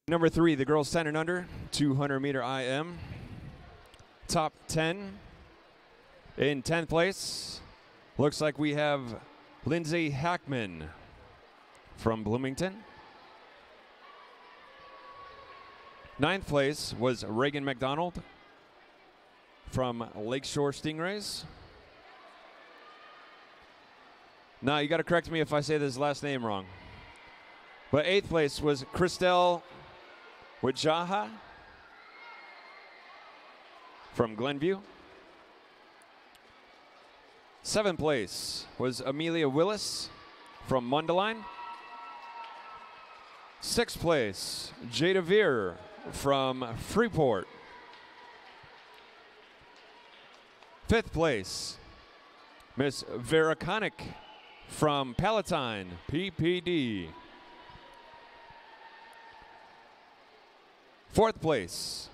Number 3, the girls 10 and under, 200-meter IM. Top 10. In 10th place, looks like we have Lindsay Hackman from Bloomington. 9th place was Reagan McDonald from Lakeshore Stingrays. Now, you got to correct me if I say this last name wrong. But 8th place was Christelle Wajaha from Glenview. 7th place was Amelia Willis from Mundelein. 6th place, Jada Veer from Freeport. 5th place, Miss Vera Connick from Palatine, PPD. 4th place,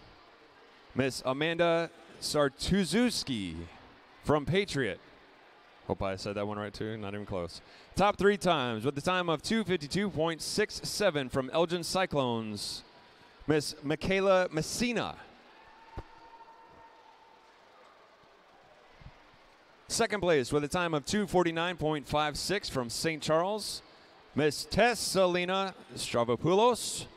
Miss Amanda Sartuzewski from Patriot. Hope I said that one right too, not even close. Top 3 times with the time of 2:52.67 from Elgin Cyclones, Miss Michaela Messina. 2nd place with a time of 2:49.56 from St. Charles, Miss Tessalina Stravopoulos.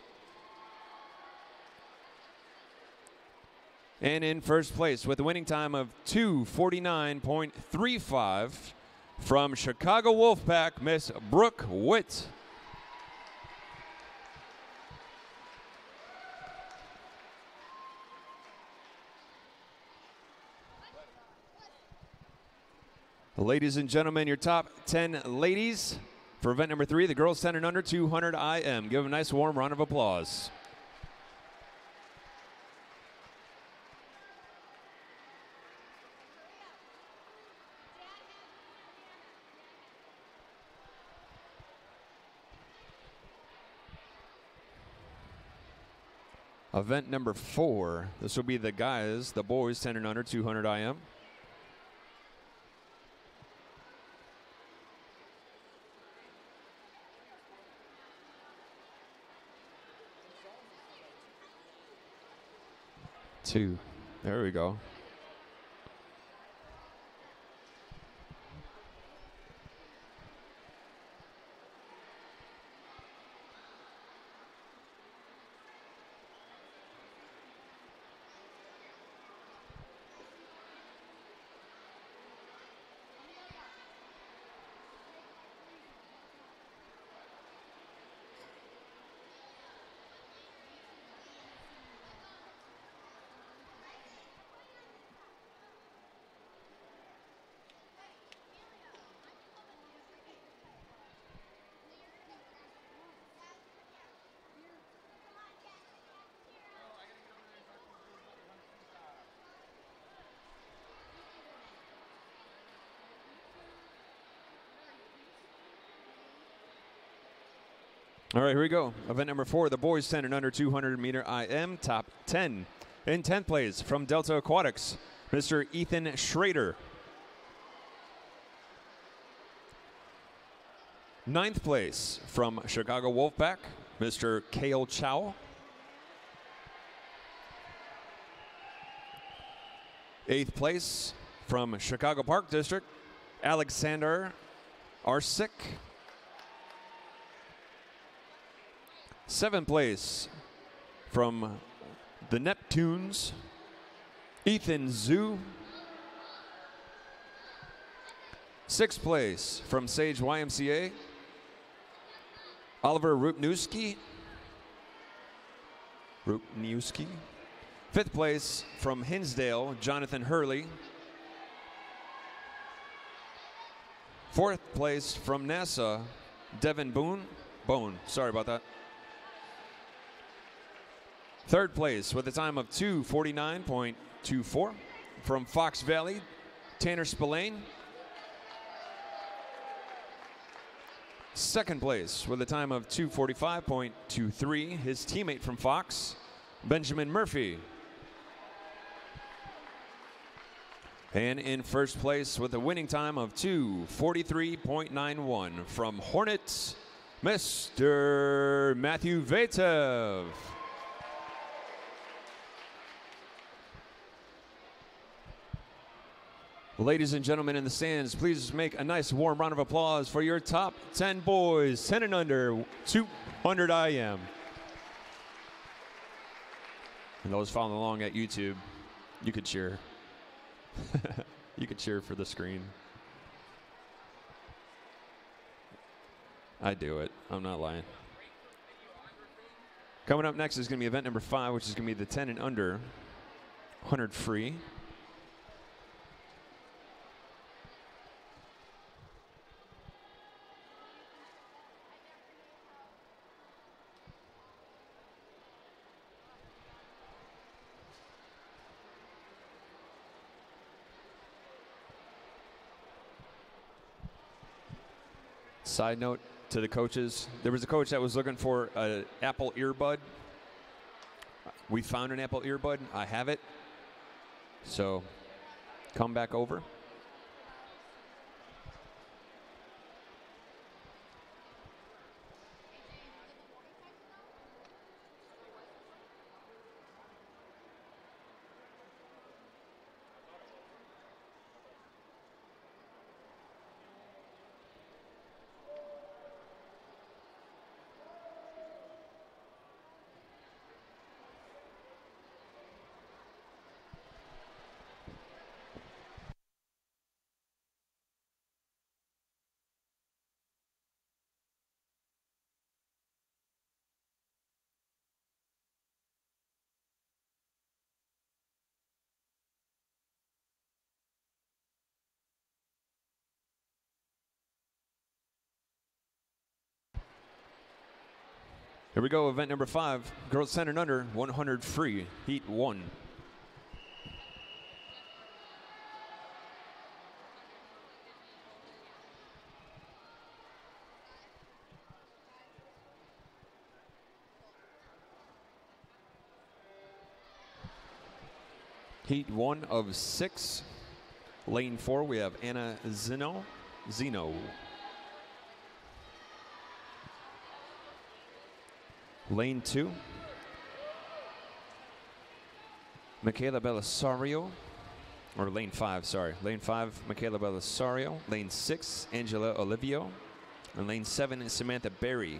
And in 1st place with a winning time of 2:49.35 from Chicago Wolfpack, Miss Brooke Witt. Ladies and gentlemen, your top 10 ladies for event number 3, the girls 10 and under 200 IM. Give them a nice warm round of applause. Event number 4, this will be the guys, the boys 10 and under 200 IM. Two. There we go. All right, here we go. Event number 4, the boys 10 and under 200 meter IM, top 10. In 10th place from Delta Aquatics, Mr. Ethan Schrader. 9th place from Chicago Wolfpack, Mr. Kale Chow. 8th place from Chicago Park District, Alexander Arsick. 7th place from the Neptunes, Ethan Zhu. 6th place from Sage YMCA, Oliver Rupniewski. 5th place from Hinsdale, Jonathan Hurley. 4th place from NASA, Devin Bone, sorry about that. 3rd place with a time of 2:49.24 from Fox Valley, Tanner Spillane. 2nd place with a time of 2:45.23, his teammate from Fox, Benjamin Murphy. And in 1st place with a winning time of 2:43.91 from Hornets, Mr. Matthew Vatev. Ladies and gentlemen in the stands, please make a nice warm round of applause for your top 10 boys, 10 and under 200 IM. And those following along at YouTube, you could cheer. You could cheer for the screen. I do it. I'm not lying. Coming up next is going to be event number 5, which is going to be the 10 and under 100 free. Side note to the coaches, there was a coach that was looking for an Apple earbud. We found an Apple earbud. I have it. So come back over. Here we go, event number 5, girls 10 and under, 100 free, heat 1. Heat 1 of 6. Lane 4, we have Anna Zeno. Lane 2, Michaela Belisario, or lane 5, sorry. Lane 5, Michaela Belisario. Lane 6, Angela Olivio. And lane 7 is Samantha Berry.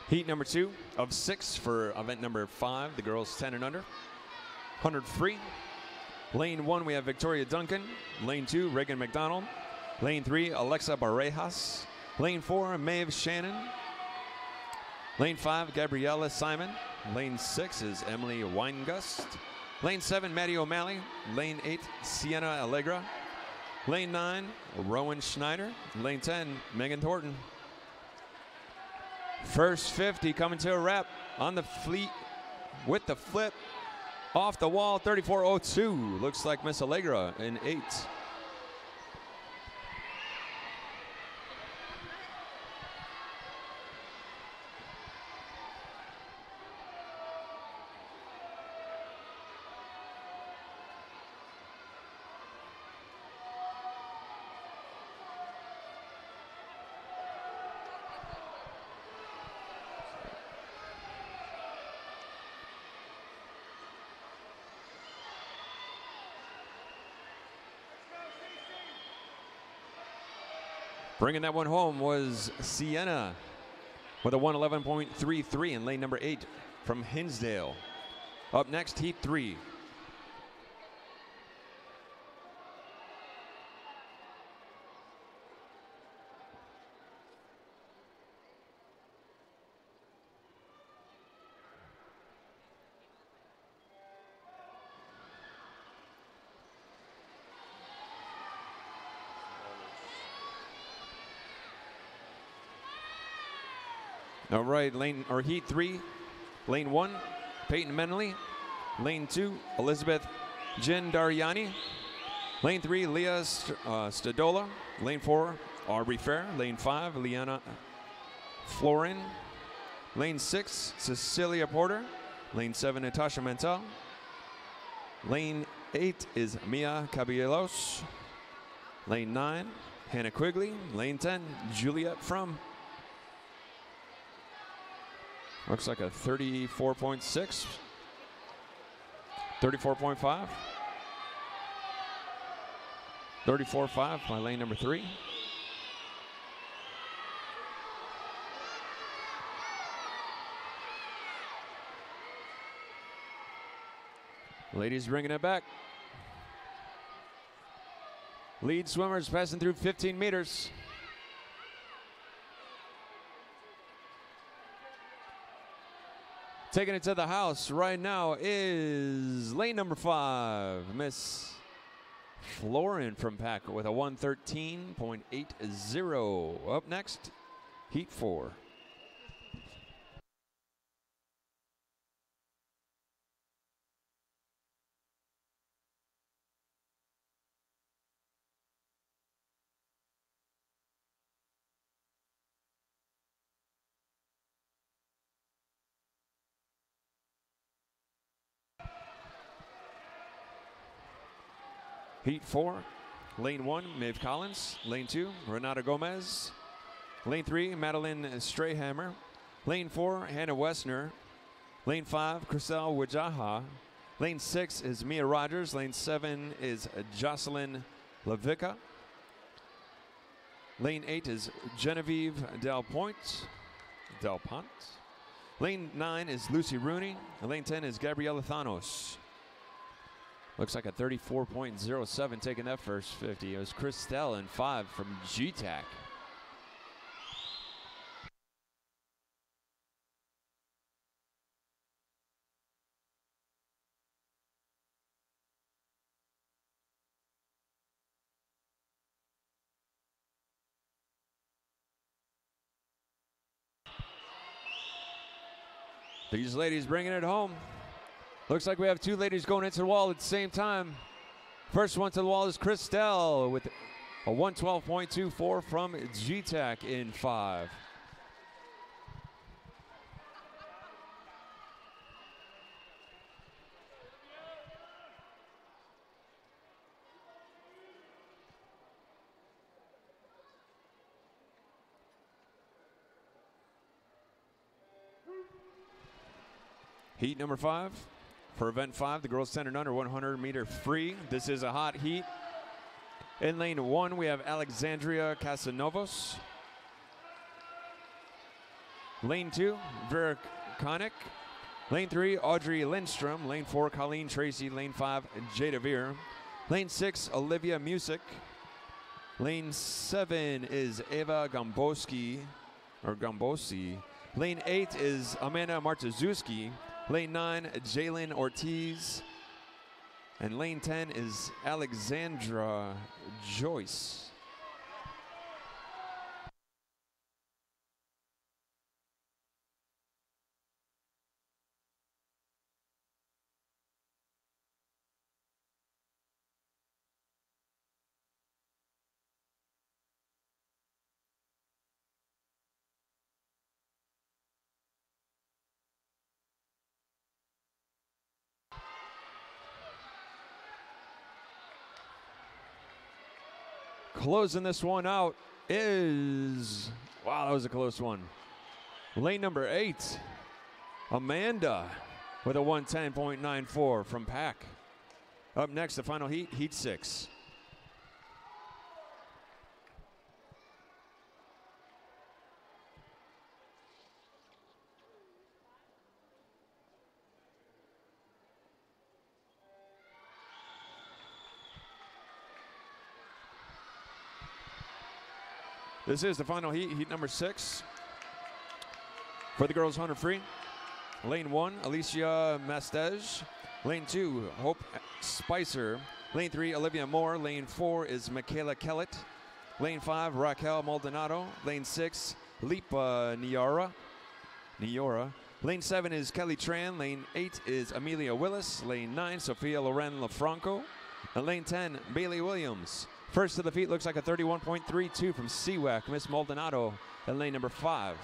Heat number 2 of 6 for event number 5, the girls 10 and under, 100 free. Lane 1, we have Victoria Duncan. Lane 2, Reagan McDonald. Lane 3, Alexa Barejas. Lane 4, Maeve Shannon. Lane 5, Gabriella Simon. Lane 6 is Emily Weingust. Lane 7, Maddie O'Malley. Lane 8, Sienna Allegra. Lane 9, Rowan Schneider. Lane 10, Megan Thornton. First 50 coming to a wrap on the fleet with the flip off the wall, 34.02. Looks like Miss Allegra in 8. Bringing that one home was Sienna with a 111.33 in lane number 8 from Hinsdale. Up next, heat 3. All right, heat 3, lane 1, Peyton Menley. Lane 2, Elizabeth Gendariani. Lane 3, Leah Stadola. Lane 4, Aubrey Fair. Lane 5, Liana Florin. Lane 6, Cecilia Porter. Lane 7, Natasha Mentel. Lane 8 is Mia Caballeros. Lane 9, Hannah Quigley. Lane 10, Juliet Frum. Looks like a 34.6. 34.5. 34.5 by lane number 3. Ladies bringing it back. Lead swimmers passing through 15 meters. Taking it to the house right now is lane number 5, Miss Florin from Pack with a 113.80. Up next, heat 4. Heat 4, lane 1, Maeve Collins. Lane 2, Renata Gomez. Lane 3, Madeline Strayhammer. Lane 4, Hannah Wessner. Lane 5, Chriselle Wajaha. Lane 6 is Mia Rogers. Lane 7 is Jocelyn Lavica. Lane 8 is Genevieve Del Pont. Lane 9 is Lucy Rooney. And lane 10 is Gabriela Thanos. Looks like a 34.07 taking that first 50. It was Christelle in 5 from GTAC. These ladies bringing it home. Looks like we have 2 ladies going into the wall at the same time. First one to the wall is Christelle with a 112.24 from GTAC in 5. Heat number 5. For event 5, the girls 10 and under 100 meter free. This is a hot heat. In lane 1, we have Alexandria Casanovos. Lane 2, Vera Konik. Lane 3, Audrey Lindstrom. Lane 4, Colleen Tracy. Lane 5, Jada Veer. Lane 6, Olivia Music. Lane 7 is Eva Gombosi. Lane 8 is Amanda Martuzewski. Lane 9, Jalen Ortiz. And lane 10 is Alexandra Joyce. Closing this one out is, wow, that was a close one. Lane number 8, Amanda with a 110.94 from Pack. Up next, the final heat, heat 6. This is the final heat, heat number 6. For the girls 100 free. Lane 1, Alicia Mastej. Lane 2, Hope Spicer. Lane 3, Olivia Moore. Lane 4 is Michaela Kellett. Lane 5, Raquel Maldonado. Lane 6, Lipa Niara. Niora. Lane 7 is Kelly Tran. Lane 8 is Amelia Willis. Lane 9, Sophia Loren LaFranco. And lane 10, Bailey Williams. First to the feet looks like a 31.32 from CWAC, Miss Maldonado in lane number 5.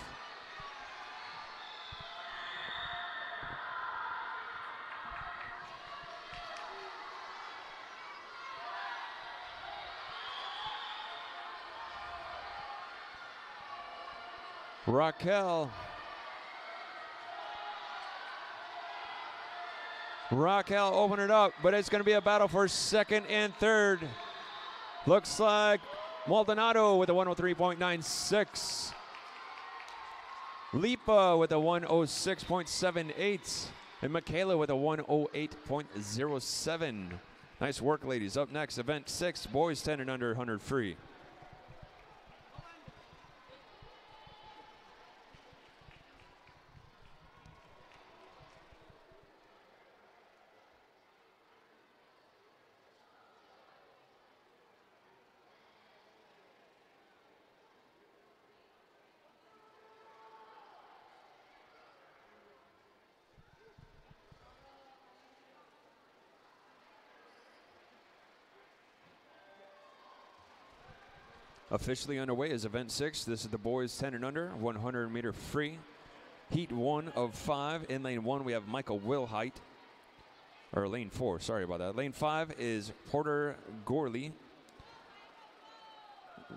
Raquel open it up, but it's going to be a battle for second and third. Looks like Maldonado with a 103.96. Lipa with a 106.78. And Michaela with a 108.07. Nice work, ladies. Up next, event 6, boys 10 and under 100 free. Officially underway is event 6. This is the boys 10 and under, 100 meter free. Heat 1 of 5. In lane 1, we have Michael Wilhite. Or lane 4, sorry about that. Lane 5 is Porter Gorley.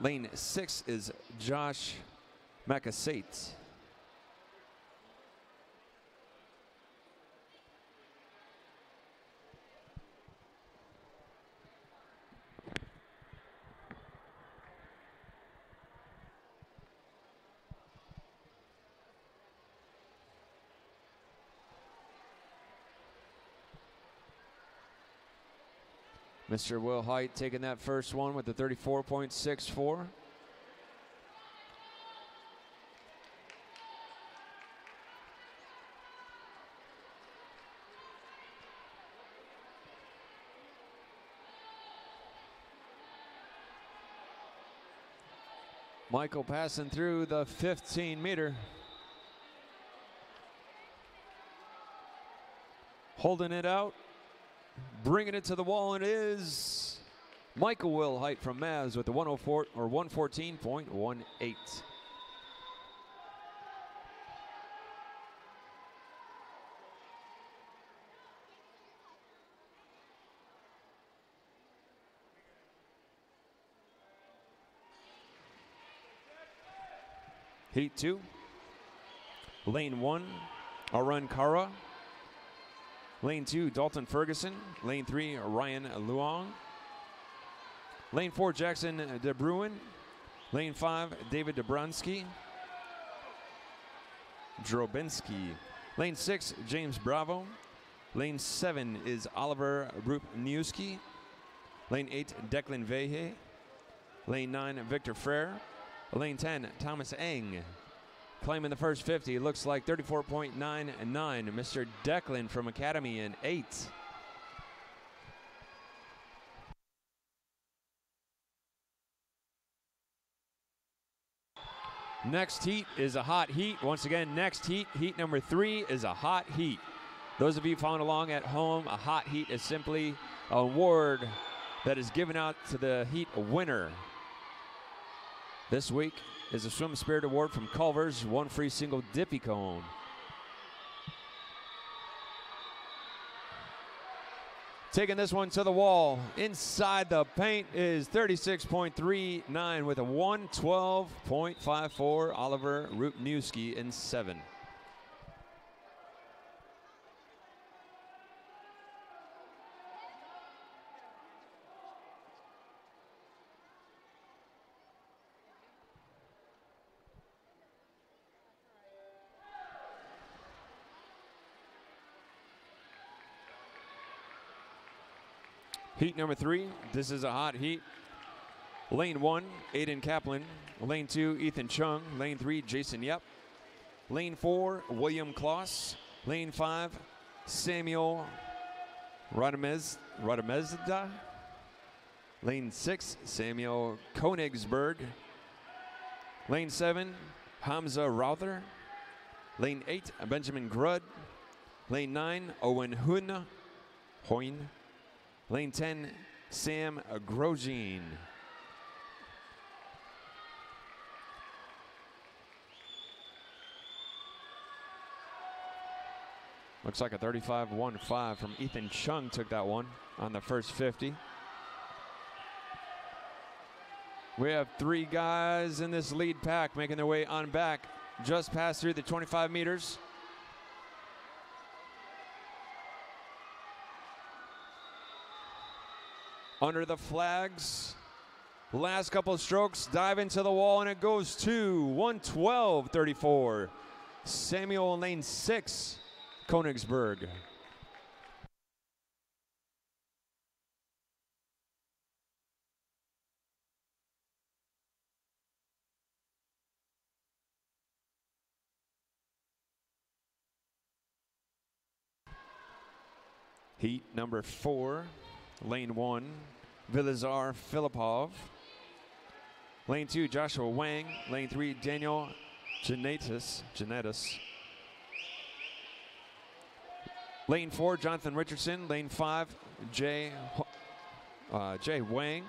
Lane 6 is Josh Macasate. Mr. Wilhite taking that first one with the 34.64. Michael passing through the 15 meter. Holding it out. Bringing it to the wall, and it is Michael Wilhite from Mavs with the 104 or 114.18. Heat 2. Lane 1, Arun Kara. Lane 2, Dalton Ferguson. Lane 3, Ryan Luong. Lane 4, Jackson DeBruin. Lane 5, David Dobronsky. Drobinski. Lane 6, James Bravo. Lane 7 is Oliver Rupniewski. Lane 8, Declan Veje. Lane 9, Victor Frere. Lane 10, Thomas Eng. Claiming the first 50, looks like 34.99, Mr. Declan from Academy in 8. Next heat is a hot heat. Once again, next heat, heat number 3 is a hot heat. Those of you following along at home, a hot heat is simply an award that is given out to the heat winner. This week is a Swim Spirit Award from Culver's, 1 free single dippy cone. Taking this one to the wall. Inside the paint is 36.39 with a 112.54, Oliver Rupniewski in 7. Heat number 3, this is a hot heat. Lane 1, Aiden Kaplan. Lane 2, Ethan Chung. Lane 3, Jason Yep. Lane 4, William Kloss. Lane 5, Samuel Radamezda. Lane 6, Samuel Konigsberg. Lane 7, Hamza Rother. Lane 8, Benjamin Grud. Lane 9, Owen Hoyne. Lane 10, Sam Grosjean. Looks like a 35.15 from Ethan Chung took that one on the first 50. We have 3 guys in this lead pack making their way on back, just passed through the 25 meters. Under the flags, last couple of strokes, dive into the wall, and it goes to 1:12.34. Samuel, lane 6, Koenigsberg. Heat number 4, lane 1, Vilazar Filipov. Lane 2, Joshua Wang. Lane 3, Daniel Janetis. Lane 4, Jonathan Richardson. Lane 5, Jay Wang.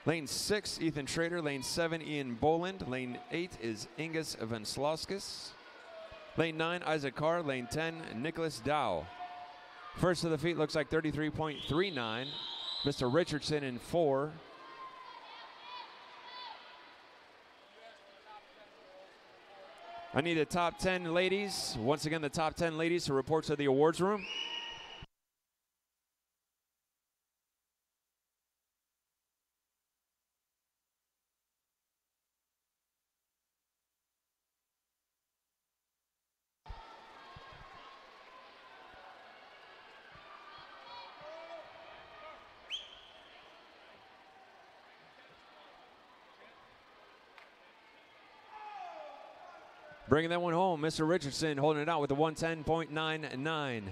Lane 6, Ethan Schrader. Lane 7, Ian Boland. Lane 8 is Ingus Venslauskis. Lane 9, Isaac Carr. Lane 10, Nicholas Dow. First of the feet looks like 33.39. Mr. Richardson in 4. I need the top 10 ladies. Once again, the top 10 ladies to report to the awards room. Bringing that one home, Mr. Richardson holding it out with a 110.99.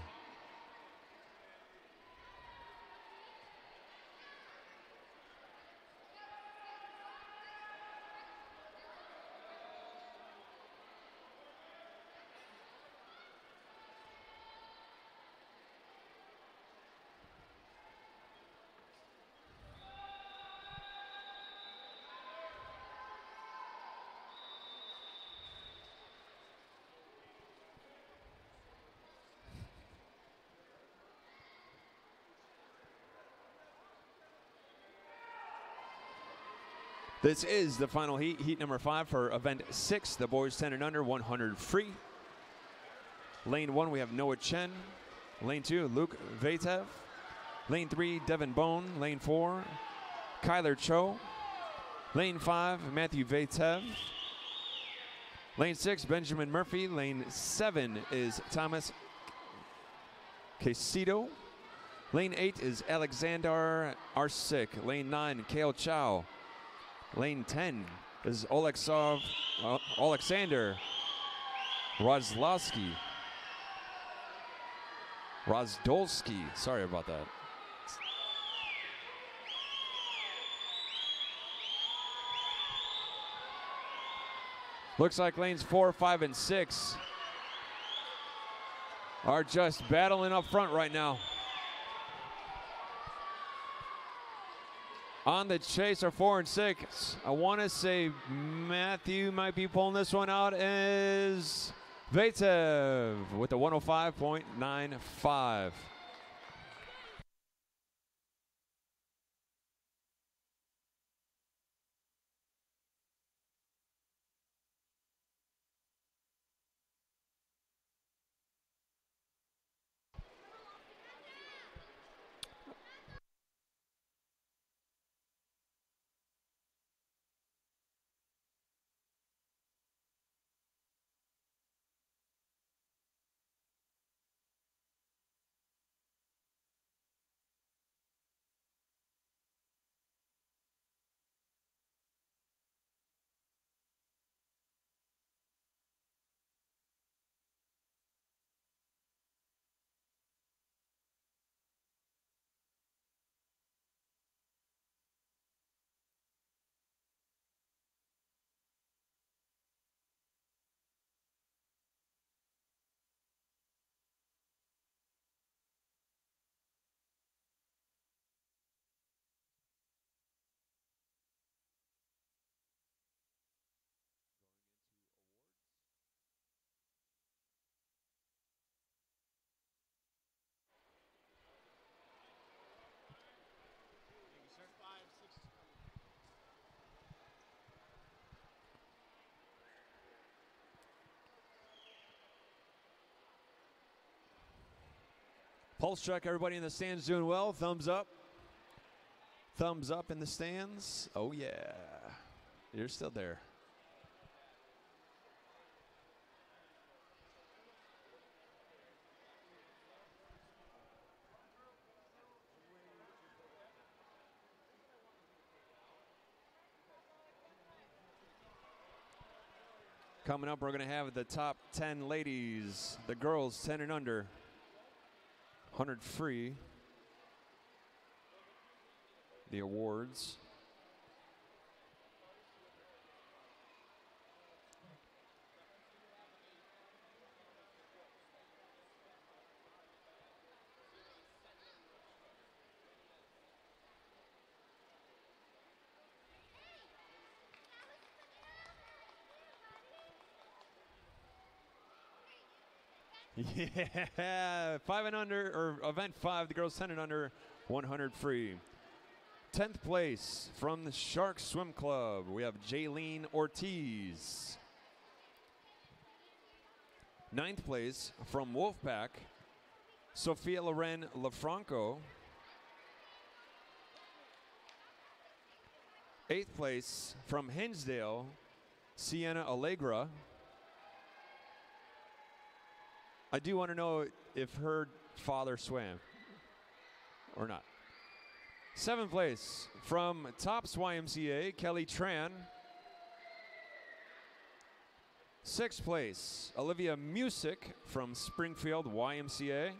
This is the final heat, heat number 5 for event 6, the boys 10 and under, 100 free. Lane 1, we have Noah Chen. Lane 2, Luke Vatev. Lane 3, Devin Bone. Lane 4, Kyler Cho. Lane 5, Matthew Vatev. Lane 6, Benjamin Murphy. Lane 7 is Thomas Quesito. Lane 8 is Alexander Arsik. Lane 9, Kale Chow. Lane 10 is Alexander Rozdolski. Sorry about that. Looks like lanes 4, 5, and 6 are just battling up front right now. On the chase are 4 and 6. I want to say Matthew might be pulling this one out as Vatev with the 105.95. Pulse check, everybody in the stands doing well. Thumbs up. Thumbs up in the stands. Oh, yeah. You're still there. Coming up, we're going to have the top 10 ladies, the girls 10 and under, 100 free, the awards. Yeah, 5 and under, or event 5, the girls 10 and under, 100 free. 10th place from the Shark Swim Club, we have Jaylene Ortiz. 9th place from Wolfpack, Sophia Loren Lafranco. 8th place from Hinsdale, Sienna Allegra. I do want to know if her father swam or not. 7th place from Tops YMCA, Kelly Tran. 6th place, Olivia Music from Springfield YMCA.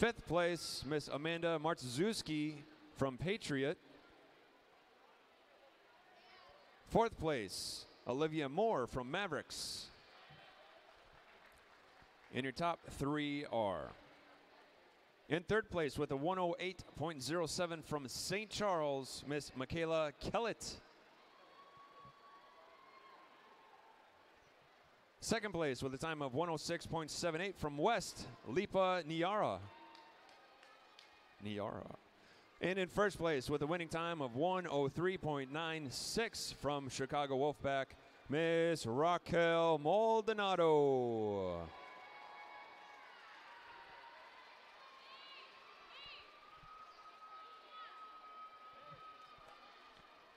5th place, Miss Amanda Martzuski from Patriot. 4th place, Olivia Moore from Mavericks. And your top 3 are in 3rd place with a 108.07 from St. Charles, Miss Michaela Kellett. 2nd place with a time of 106.78 from West, Lipa Niara. And in 1st place with a winning time of 103.96 from Chicago Wolfpack, Miss Raquel Maldonado.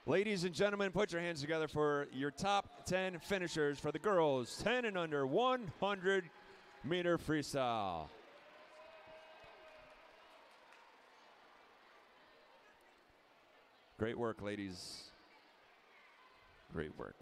Ladies and gentlemen, put your hands together for your top 10 finishers for the girls 10 and under 100-meter freestyle. Great work, ladies. Great work.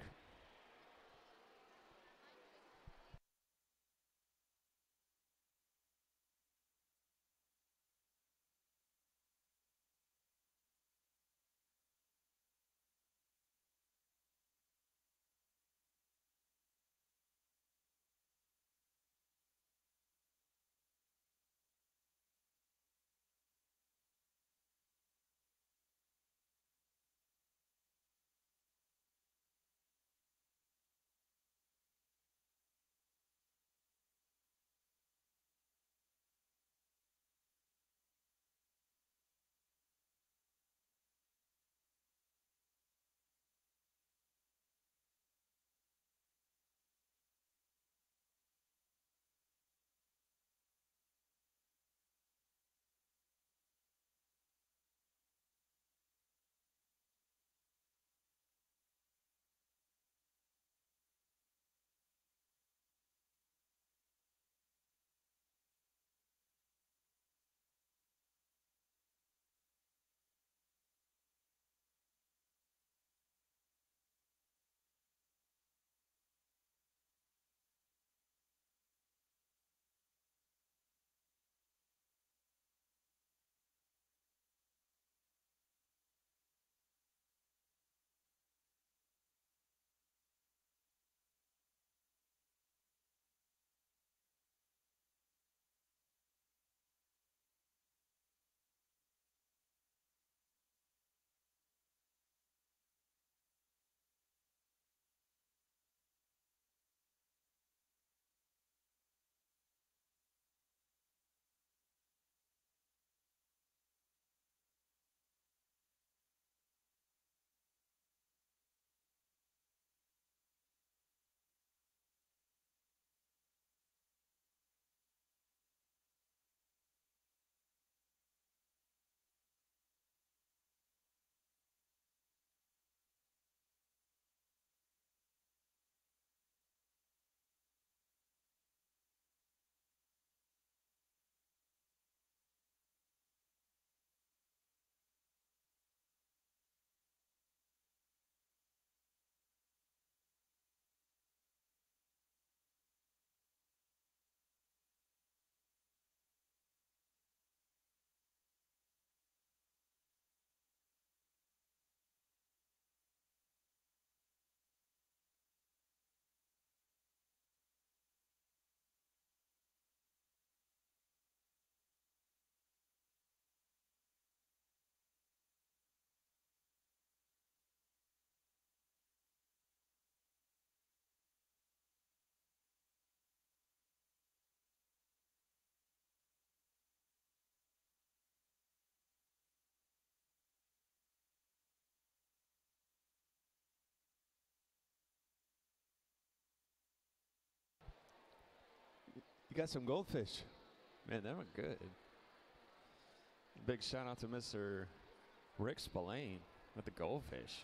You got some goldfish. Man, that went good. Big shout out to Mr. Rick Spillane with the goldfish.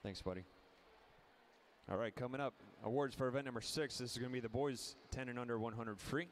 Thanks, buddy. All right, coming up, awards for event number 6. This is going to be the boys 10 and under 100 free.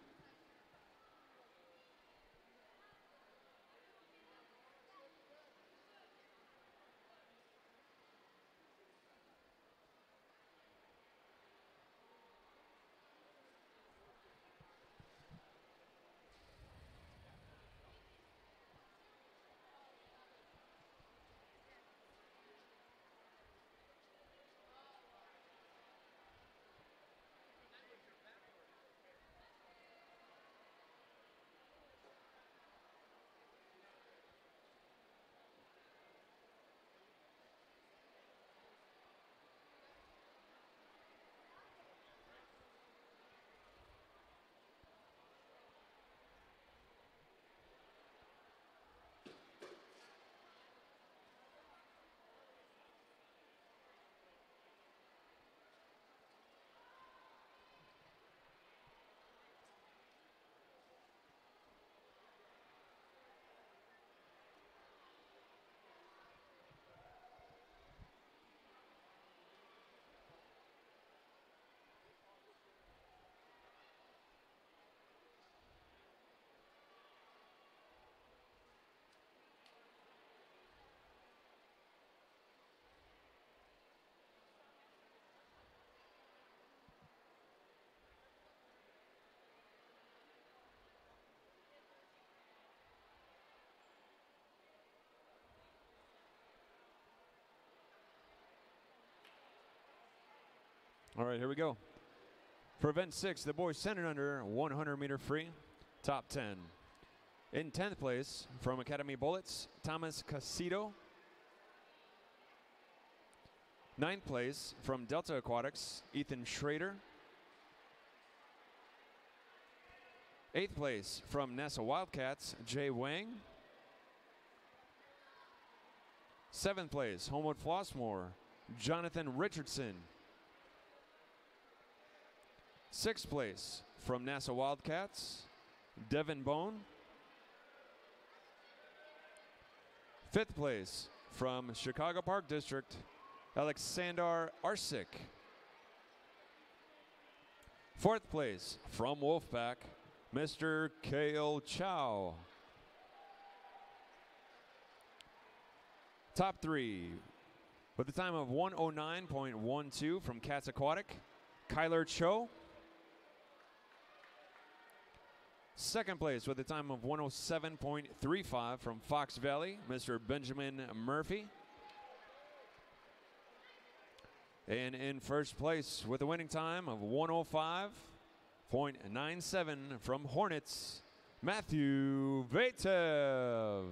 All right, here we go. For event 6, the boys 10 and under 100 meter free, top 10. In 10th place, from Academy Bullets, Thomas Casito. 9th place, from Delta Aquatics, Ethan Schrader. 8th place, from NASA Wildcats, Jay Wang. 7th place, Homewood Flossmoor, Jonathan Richardson. 6th place, from NASA Wildcats, Devin Bone. 5th place, from Chicago Park District, Alexander Arsik. 4th place, from Wolfpack, Mr. Kale Chow. Top 3, with a time of 1:09.12 from Cats Aquatic, Kyler Cho. 2nd place with a time of 1:07.35 from Fox Valley, Mr. Benjamin Murphy. And in 1st place with a winning time of 1:05.97 from Hornets, Matthew Vatev.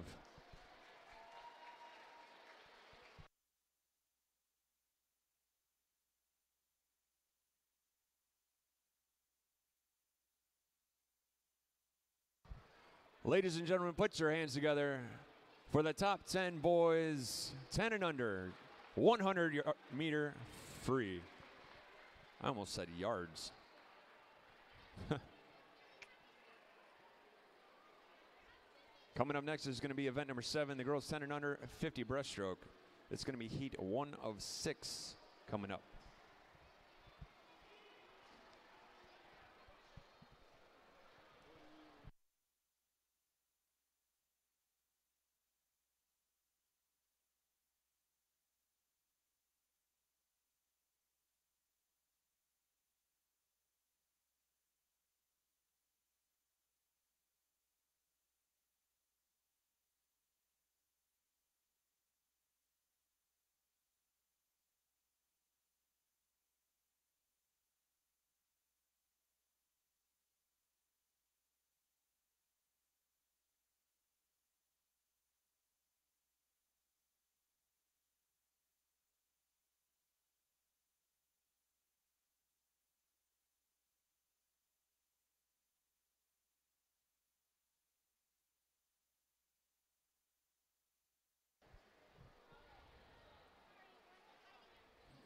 Ladies and gentlemen, put your hands together for the top 10 boys, 10 and under, 100 meter free. I almost said yards. Coming up next is going to be event number 7, the girls 10 and under, 50 breaststroke. It's going to be heat 1 of 6 coming up.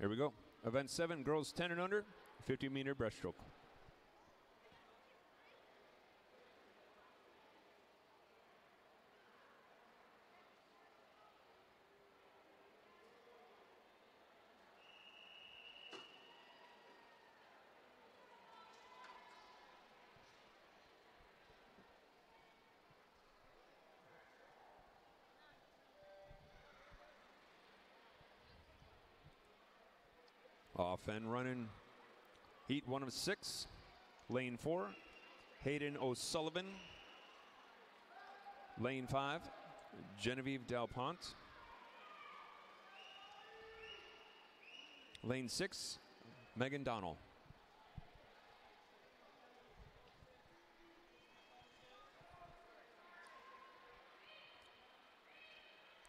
Here we go. Event 7, girls 10 and under, 50-meter breaststroke. Off and running, heat 1 of 6, lane 4, Hayden O'Sullivan. Lane 5, Genevieve Delpont. Lane 6, Megan Donnell.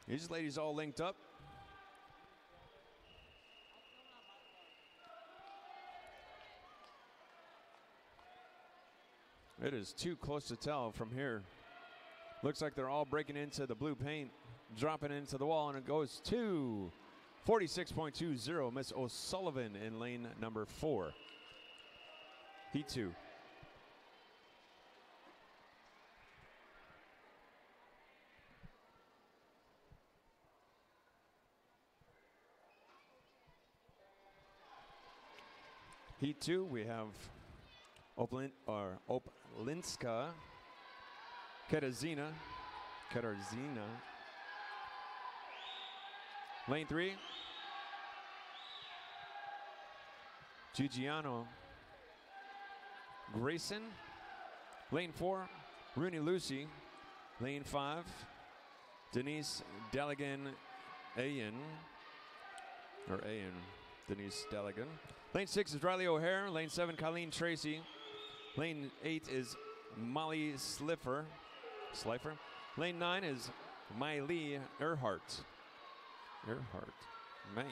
These ladies all linked up. It is too close to tell from here. Looks like they're all breaking into the blue paint, dropping into the wall, and it goes to 46.20, Miss O'Sullivan in lane number 4. Heat 2. Heat 2, we have Oplinska Katarzyna. Lane 3, Giugiano Grayson. Lane 4, Rooney Lucy. Lane 5, Denise Daligan Ayan. Denise Daligan. Lane 6 is Riley O'Hare. Lane 7, Colleen Tracy. Lane 8 is Molly Slifer. Lane 9 is Miley Earhart. May.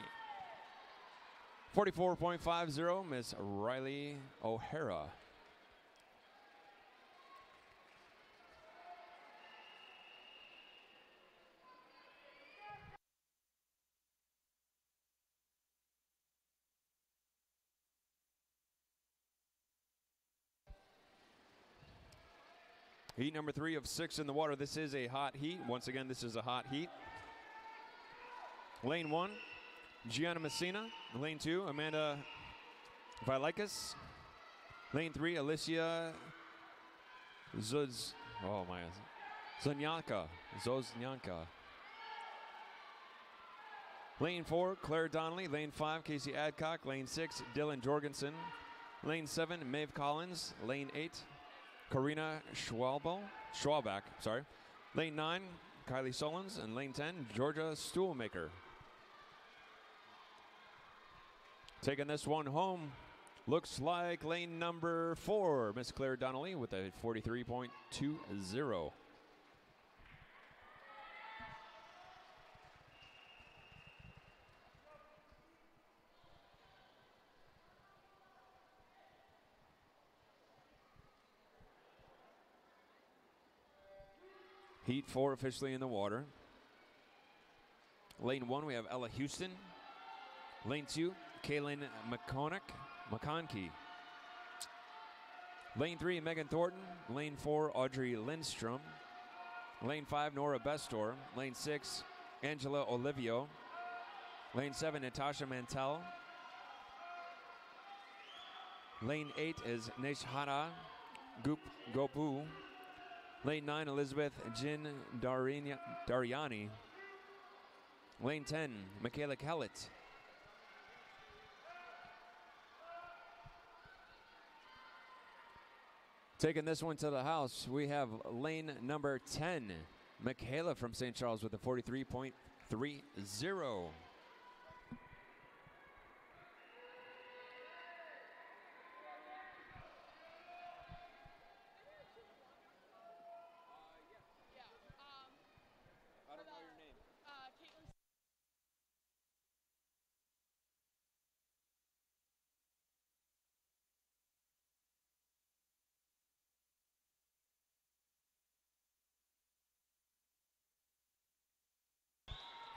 44.50, Miss Riley O'Hara. Heat number 3 of 6 in the water. This is a hot heat. Once again, this is a hot heat. Lane 1, Gianna Messina. Lane 2, Amanda Vilikis. Lane 3, Alicia Zoznianka. Lane 4, Claire Donnelly. Lane 5, Casey Adcock. Lane 6, Dylan Jorgensen. Lane 7, Maeve Collins. Lane 8, Karina Schwalbach. Lane 9, Kylie Solons. And lane 10, Georgia Stuhlmaker. Taking this one home, looks like lane number 4, Miss Claire Donnelly with a 43.20. Heat 4 officially in the water. Lane 1, we have Ella Houston. Lane 2, Kaylin McConkey. Lane 3, Megan Thornton. Lane 4, Audrey Lindstrom. Lane 5, Nora Bestor. Lane 6, Angela Olivio. Lane 7, Natasha Mantell. Lane 8 is Neshhana Gopu. Lane 9, Elizabeth Jin Dariani. Lane 10, Michaela Kellett. Taking this one to the house, we have lane number 10, Michaela from St. Charles with a 43.30.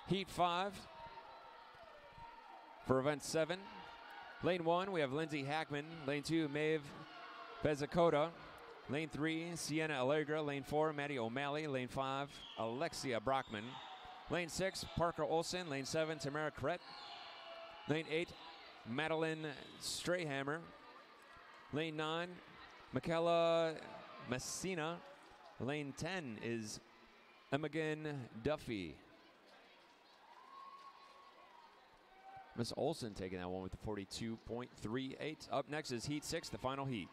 Heat 5 for event 7, Lane 1, we have Lindsay Hackman. Lane 2, Maeve Bezacota. Lane 3, Sienna Allegra. Lane 4, Maddie O'Malley. Lane 5, Alexia Brockman. Lane 6, Parker Olson. Lane 7, Tamara Kret. Lane 8, Madeline Strayhammer. Lane 9, Michaela Messina. Lane 10 is Imogen Duffy. Miss Olson taking that one with the 42.38. Up next is Heat 6, the final heat.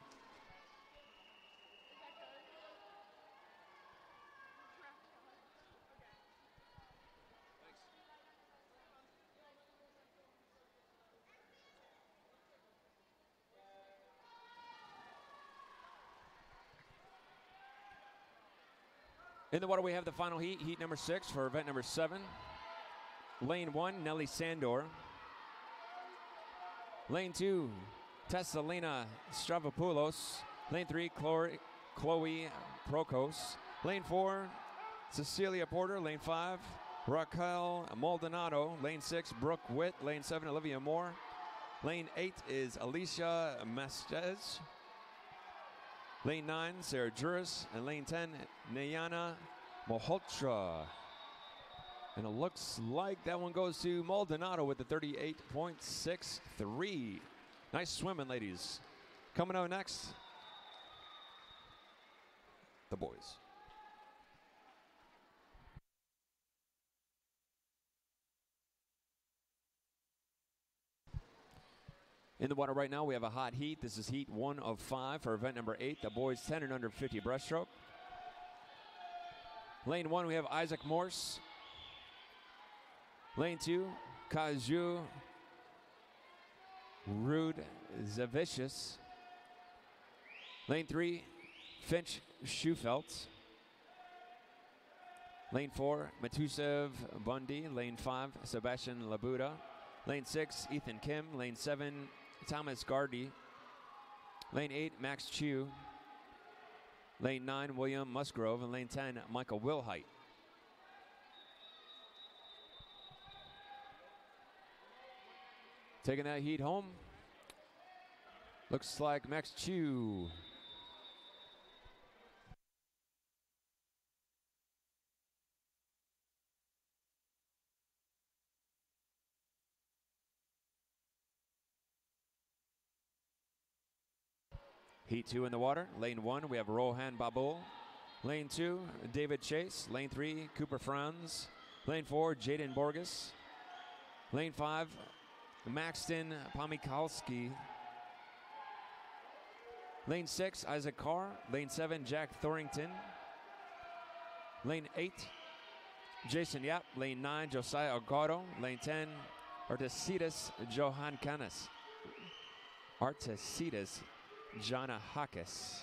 In the water, we have the final heat, heat number 6 for event number 7. Lane 1, Nelly Sandor. Lane 2, Tessalina Stravopoulos. Lane 3, Chloe Prokos. Lane 4, Cecilia Porter. Lane 5, Raquel Maldonado. Lane 6, Brooke Witt. Lane 7, Olivia Moore. Lane 8 is Alicia Mastez. Lane 9, Sarah Juris. And lane 10, Nayana Moholtra. And it looks like that one goes to Maldonado with the 38.63. Nice swimming, ladies. Coming out next, the boys. In the water right now, we have a hot heat. This is heat 1 of 5 for event number 8, the boys 10 and under 50 breaststroke. Lane 1, we have Isaac Morse. Lane 2, Kaju Rude Zavicius. Lane 3, Finch Schufelt. Lane 4, Matusev Bundy. Lane 5, Sebastian Labuda. Lane 6, Ethan Kim. Lane 7, Thomas Gardy. Lane 8, Max Chu. Lane 9, William Musgrove. And lane 10, Michael Wilhite. Taking that heat home, looks like Max Chu. Heat 2 in the water. Lane 1, we have Rohan Babul. Lane 2, David Chase. Lane 3, Cooper Franz. Lane 4, Jaden Borges. Lane 5, Maxton Pomikalski. Lane 6, Isaac Carr. Lane 7, Jack Thorington. Lane 8, Jason Yap. Lane 9, Josiah Agaro. Lane 10, Artesitas Johan Canis. Artesitas Jana Hakis.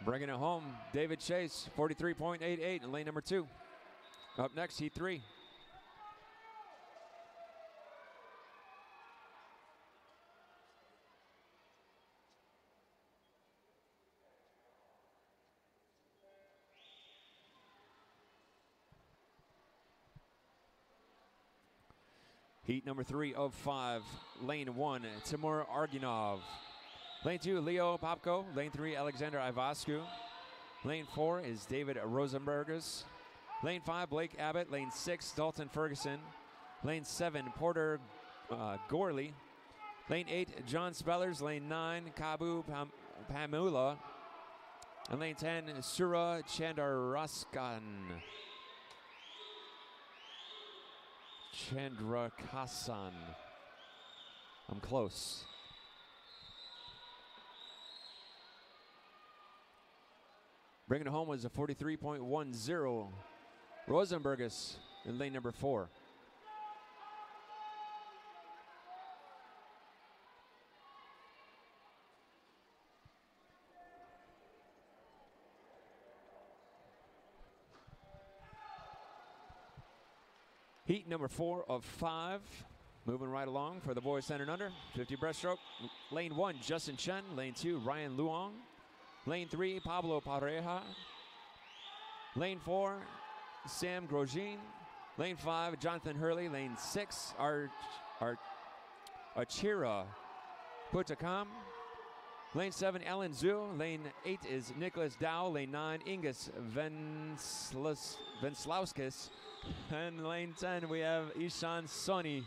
Bringing it home, David Chase, 43.88 in lane number 2. Up next, heat 3. Heat number 3 of 5, lane 1, Timur Arginov. Lane 2, Leo Popko. Lane 3, Alexander Ivascu. Lane 4 is David Rosenbergers. Lane 5, Blake Abbott. Lane 6, Dalton Ferguson. Lane 7, Porter Gorley. Lane 8, John Spellers. Lane 9, Kabu Pamula. And lane 10, Sura Chandaraskan. Chandrakasan. I'm close. Bringing it home was a 43.10. Rosenbergus in lane number 4. Heat number 4 of 5. Moving right along for the boys 10 and under. 50 breaststroke. Lane 1, Justin Chen. Lane 2, Ryan Luong. Lane 3, Pablo Pareja. Lane 4, Sam Grosjean. Lane 5, Jonathan Hurley. Lane 6, Achira Putakam. Lane 7, Alan Zhu. Lane 8 is Nicholas Dow. Lane 9, Ingus Venslauskis. And lane 10, we have Ishan Soni.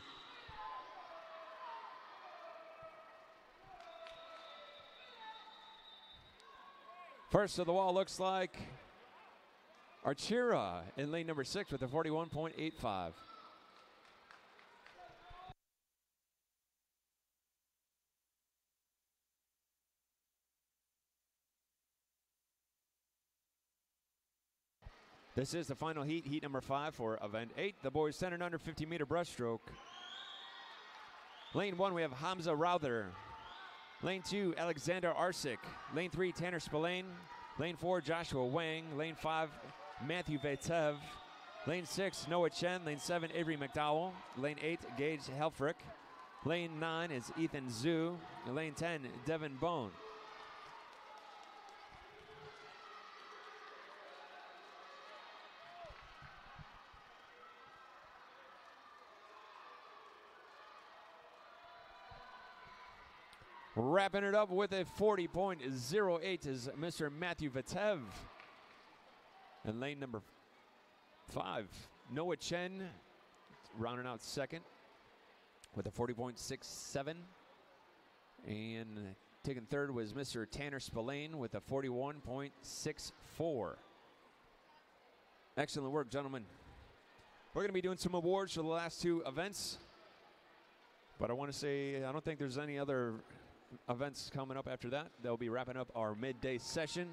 First of the wall looks like Archira in lane number 6 with a 41.85. This is the final heat, heat number 5 for event 8, the boys 10 and under 50-meter breaststroke. Lane 1, we have Hamza Rowther. Lane 2, Alexander Arsik. Lane 3, Tanner Spillane. Lane 4, Joshua Wang. Lane 5, Matthew Vatev. Lane 6, Noah Chen. Lane 7, Avery McDowell. Lane 8, Gage Helfrich. Lane 9 is Ethan Zhu. Lane 10, Devin Bone. Wrapping it up with a 40.08 is Mr. Matthew Vatev. And lane number 5, Noah Chen, rounding out second with a 40.67. And taking third was Mr. Tanner Spillane with a 41.64. Excellent work, gentlemen. We're going to be doing some awards for the last 2 events. But I want to say, I don't think there's any other events coming up after that. They'll be wrapping up our midday session.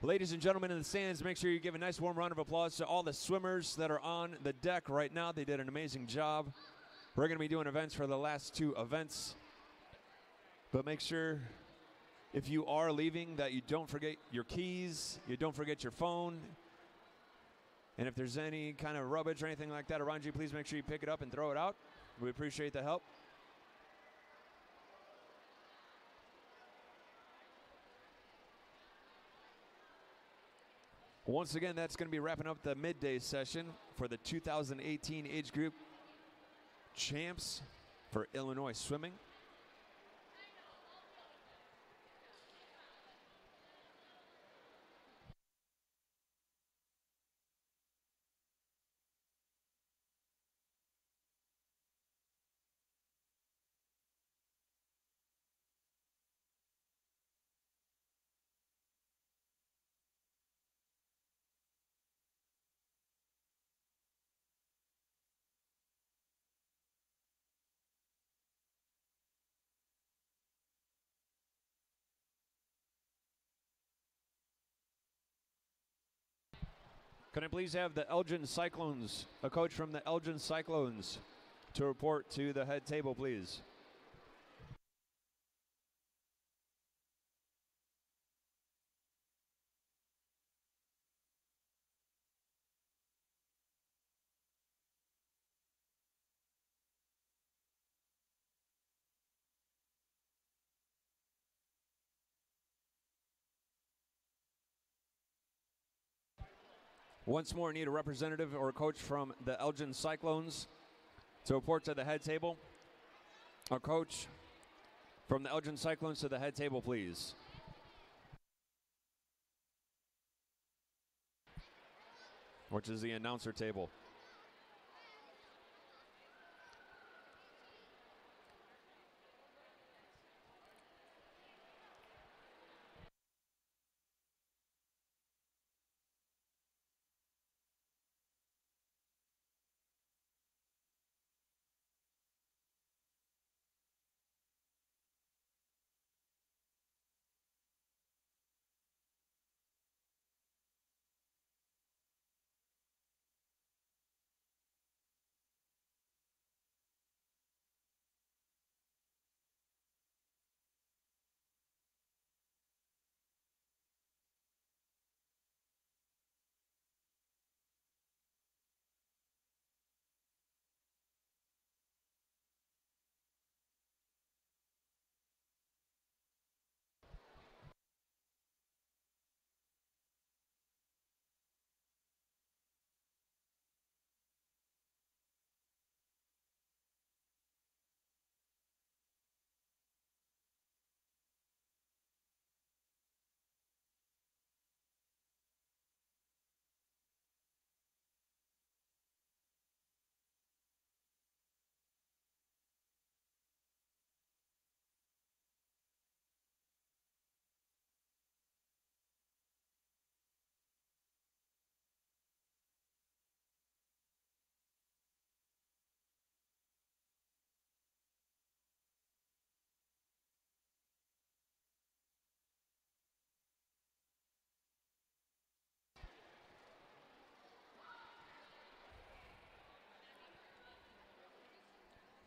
Ladies and gentlemen in the stands, make sure you give a nice warm round of applause to all the swimmers that are on the deck right now. They did an amazing job. We're going to be doing events for the last 2 events. But make sure, if you are leaving, that you don't forget your keys, you don't forget your phone. And if there's any kind of rubbish or anything like that around you, please make sure you pick it up and throw it out. We appreciate the help. Once again, that's going to be wrapping up the midday session for the 2018 age group champs for Illinois swimming. Can I please have the Elgin Cyclones, a coach from the Elgin Cyclones, to report to the head table, please? Once more, need a representative or a coach from the Elgin Cyclones to report to the head table. A coach from the Elgin Cyclones to the head table, please. Which is the announcer table.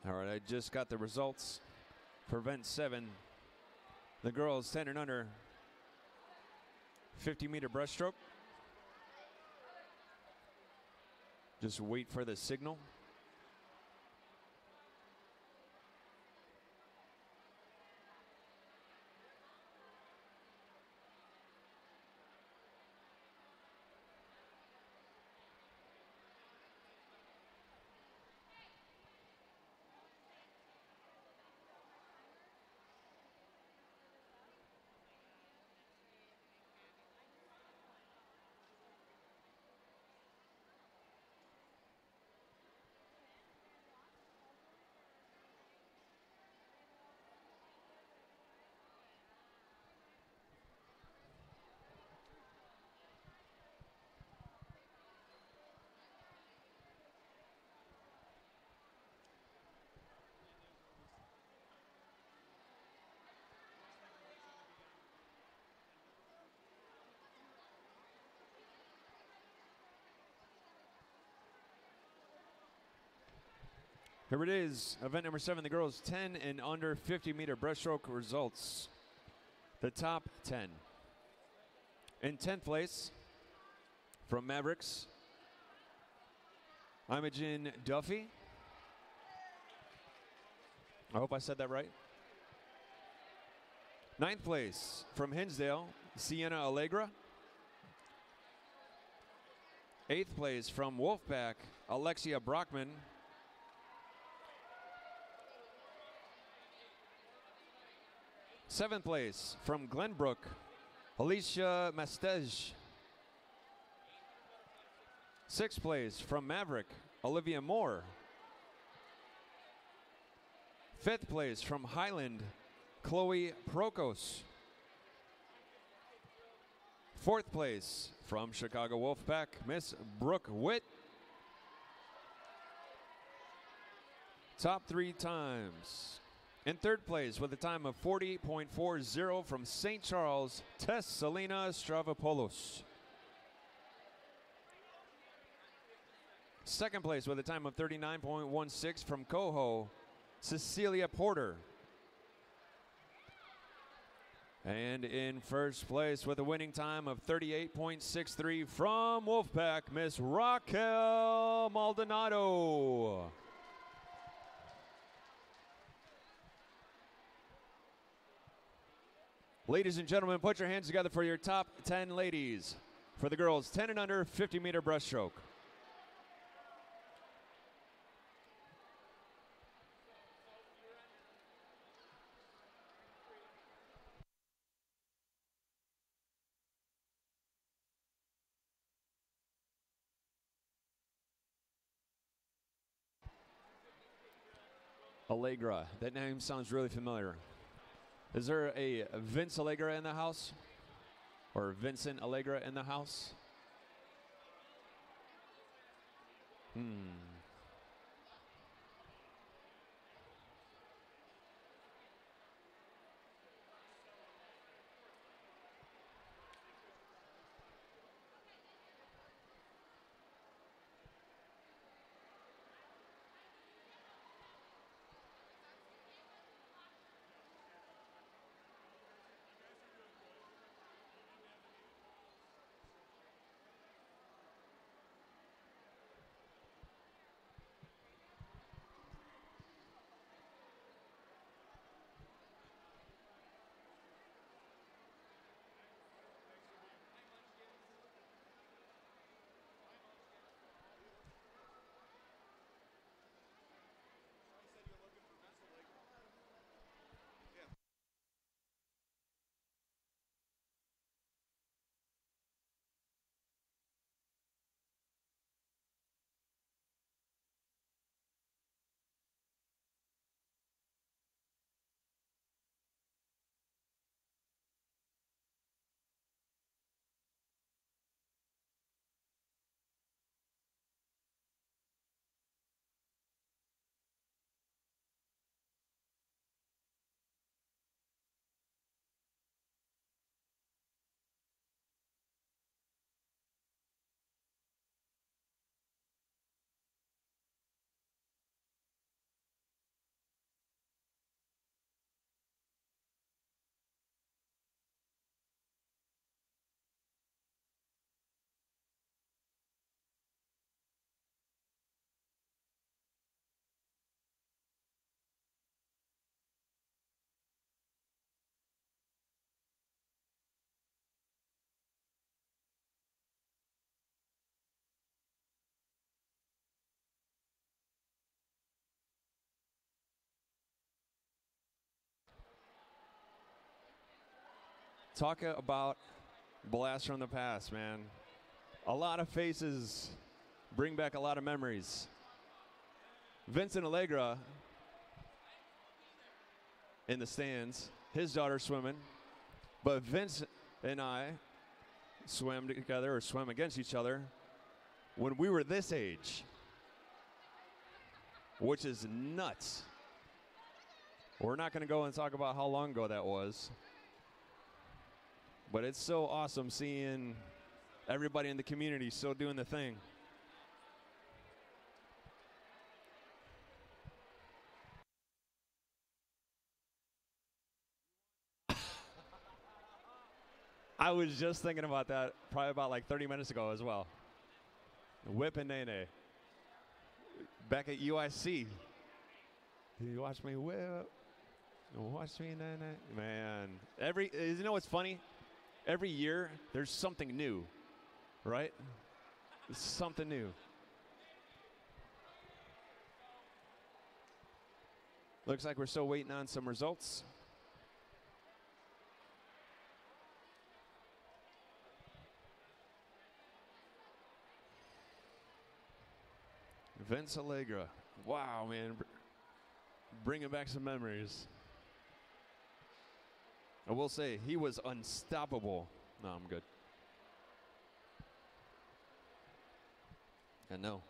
All right, I just got the results for event 7. The girls 10 and under 50-meter breaststroke. Just wait for the signal. Here it is, event number 7, the girls 10 and under 50-meter breaststroke results. The top 10. In 10th place, from Mavericks, Imogen Duffy. I hope I said that right. 9th place, from Hinsdale, Sienna Allegra. 8th place, from Wolfpack, Alexia Brockman. 7th place, from Glenbrook, Alicia Mastej. 6th place, from Maverick, Olivia Moore. 5th place, from Highland, Chloe Prokos. 4th place, from Chicago Wolfpack, Miss Brooke Witt. Top 3 times. In 3rd place, with a time of 40.40 from St. Charles, Tessalina Stravopoulos. 2nd place, with a time of 39.16 from Coho, Cecilia Porter. And in 1st place, with a winning time of 38.63 from Wolfpack, Miss Raquel Maldonado. Ladies and gentlemen, put your hands together for your top 10 ladies for the girls 10 and under 50-meter breaststroke. Allegra, that name sounds really familiar. Is there a Vince Allegra in the house? Or Vincent Allegra in the house? Talk about blast from the past, man. A lot of faces bring back a lot of memories. Vincent Allegra in the stands, his daughter swimming, but Vince and I swam together or swam against each other when we were this age, which is nuts. We're not going to go and talk about how long ago that was, but it's so awesome seeing everybody in the community still doing the thing. I was just thinking about that probably about like 30 minutes ago as well. Whip and Nene. Back at UIC. You watch me whip. Watch me Nene. Man. You know what's funny? Every year there's something new, right? It's something new. Looks like we're still waiting on some results. Vince Allegra. Wow, man. Bringing back some memories. I will say, he was unstoppable. No, I'm good. I know.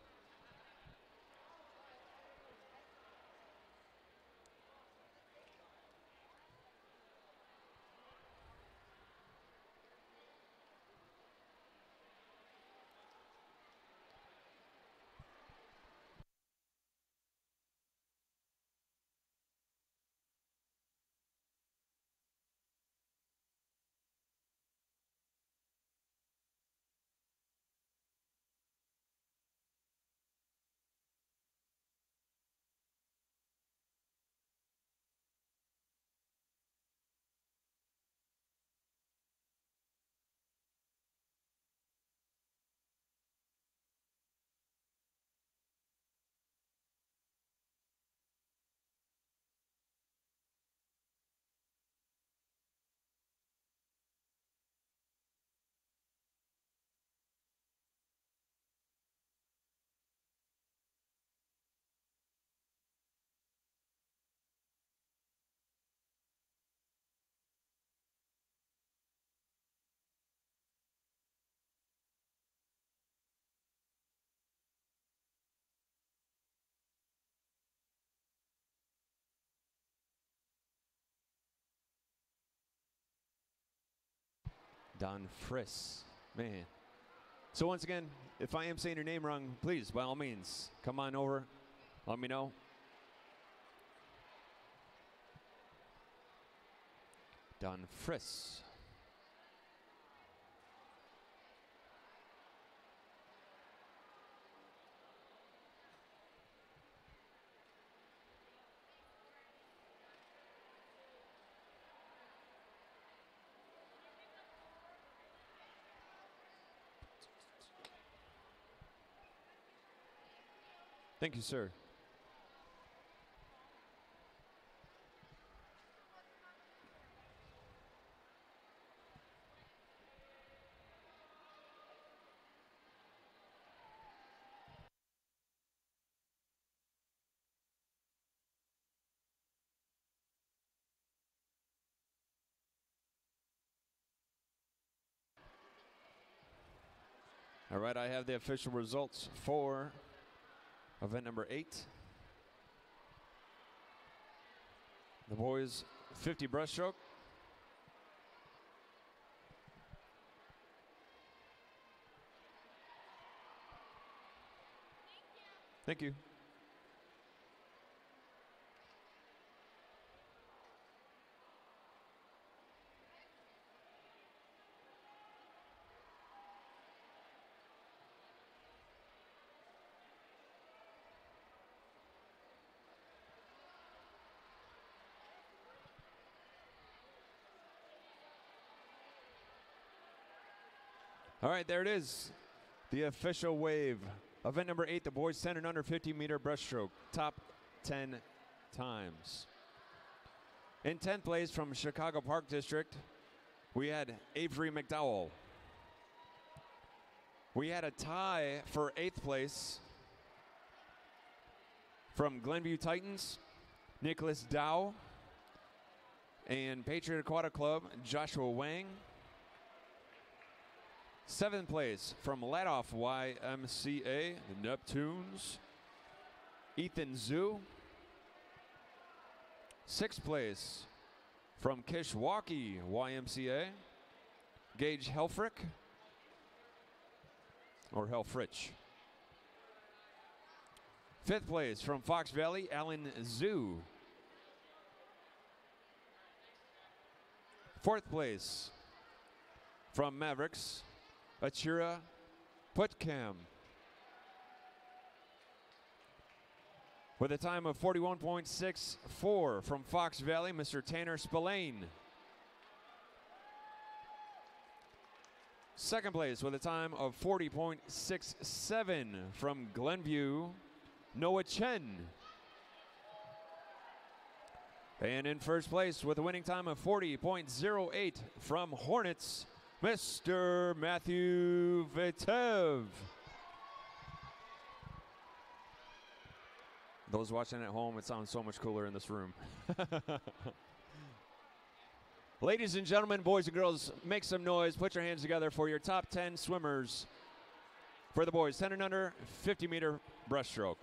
Don Friss, man. So once again, if I am saying your name wrong, please, by all means, come on over, let me know. Don Friss. Thank you, sir. All right, I have the official results for event number 8. The boys 50 breaststroke. Thank you. All right, there it is. The official wave. Event number 8, the boys 10 and under 50-meter breaststroke. Top 10 times. In 10th place from Chicago Park District, we had Avery McDowell. We had a tie for 8th place from Glenview Titans, Nicholas Dow, and Patriot Aquatic Club, Joshua Wang. 7th place from Ladoff YMCA, the Neptunes, Ethan Zhu. 6th place from Kishwaukee YMCA, Gage Helfrich, or Helfrich. 5th place from Fox Valley, Alan Zhu. 4th place from Mavericks, Achira Putkam. With a time of 41.64 from Fox Valley, Mr. Tanner Spillane. 2nd place with a time of 40.67 from Glenview, Noah Chen. And in 1st place with a winning time of 40.08 from Hornets, Mr. Matthew Vitev. Those watching at home, it sounds so much cooler in this room. Ladies and gentlemen, boys and girls, make some noise. Put your hands together for your top 10 swimmers for the boys 10 and under 50-meter breaststroke.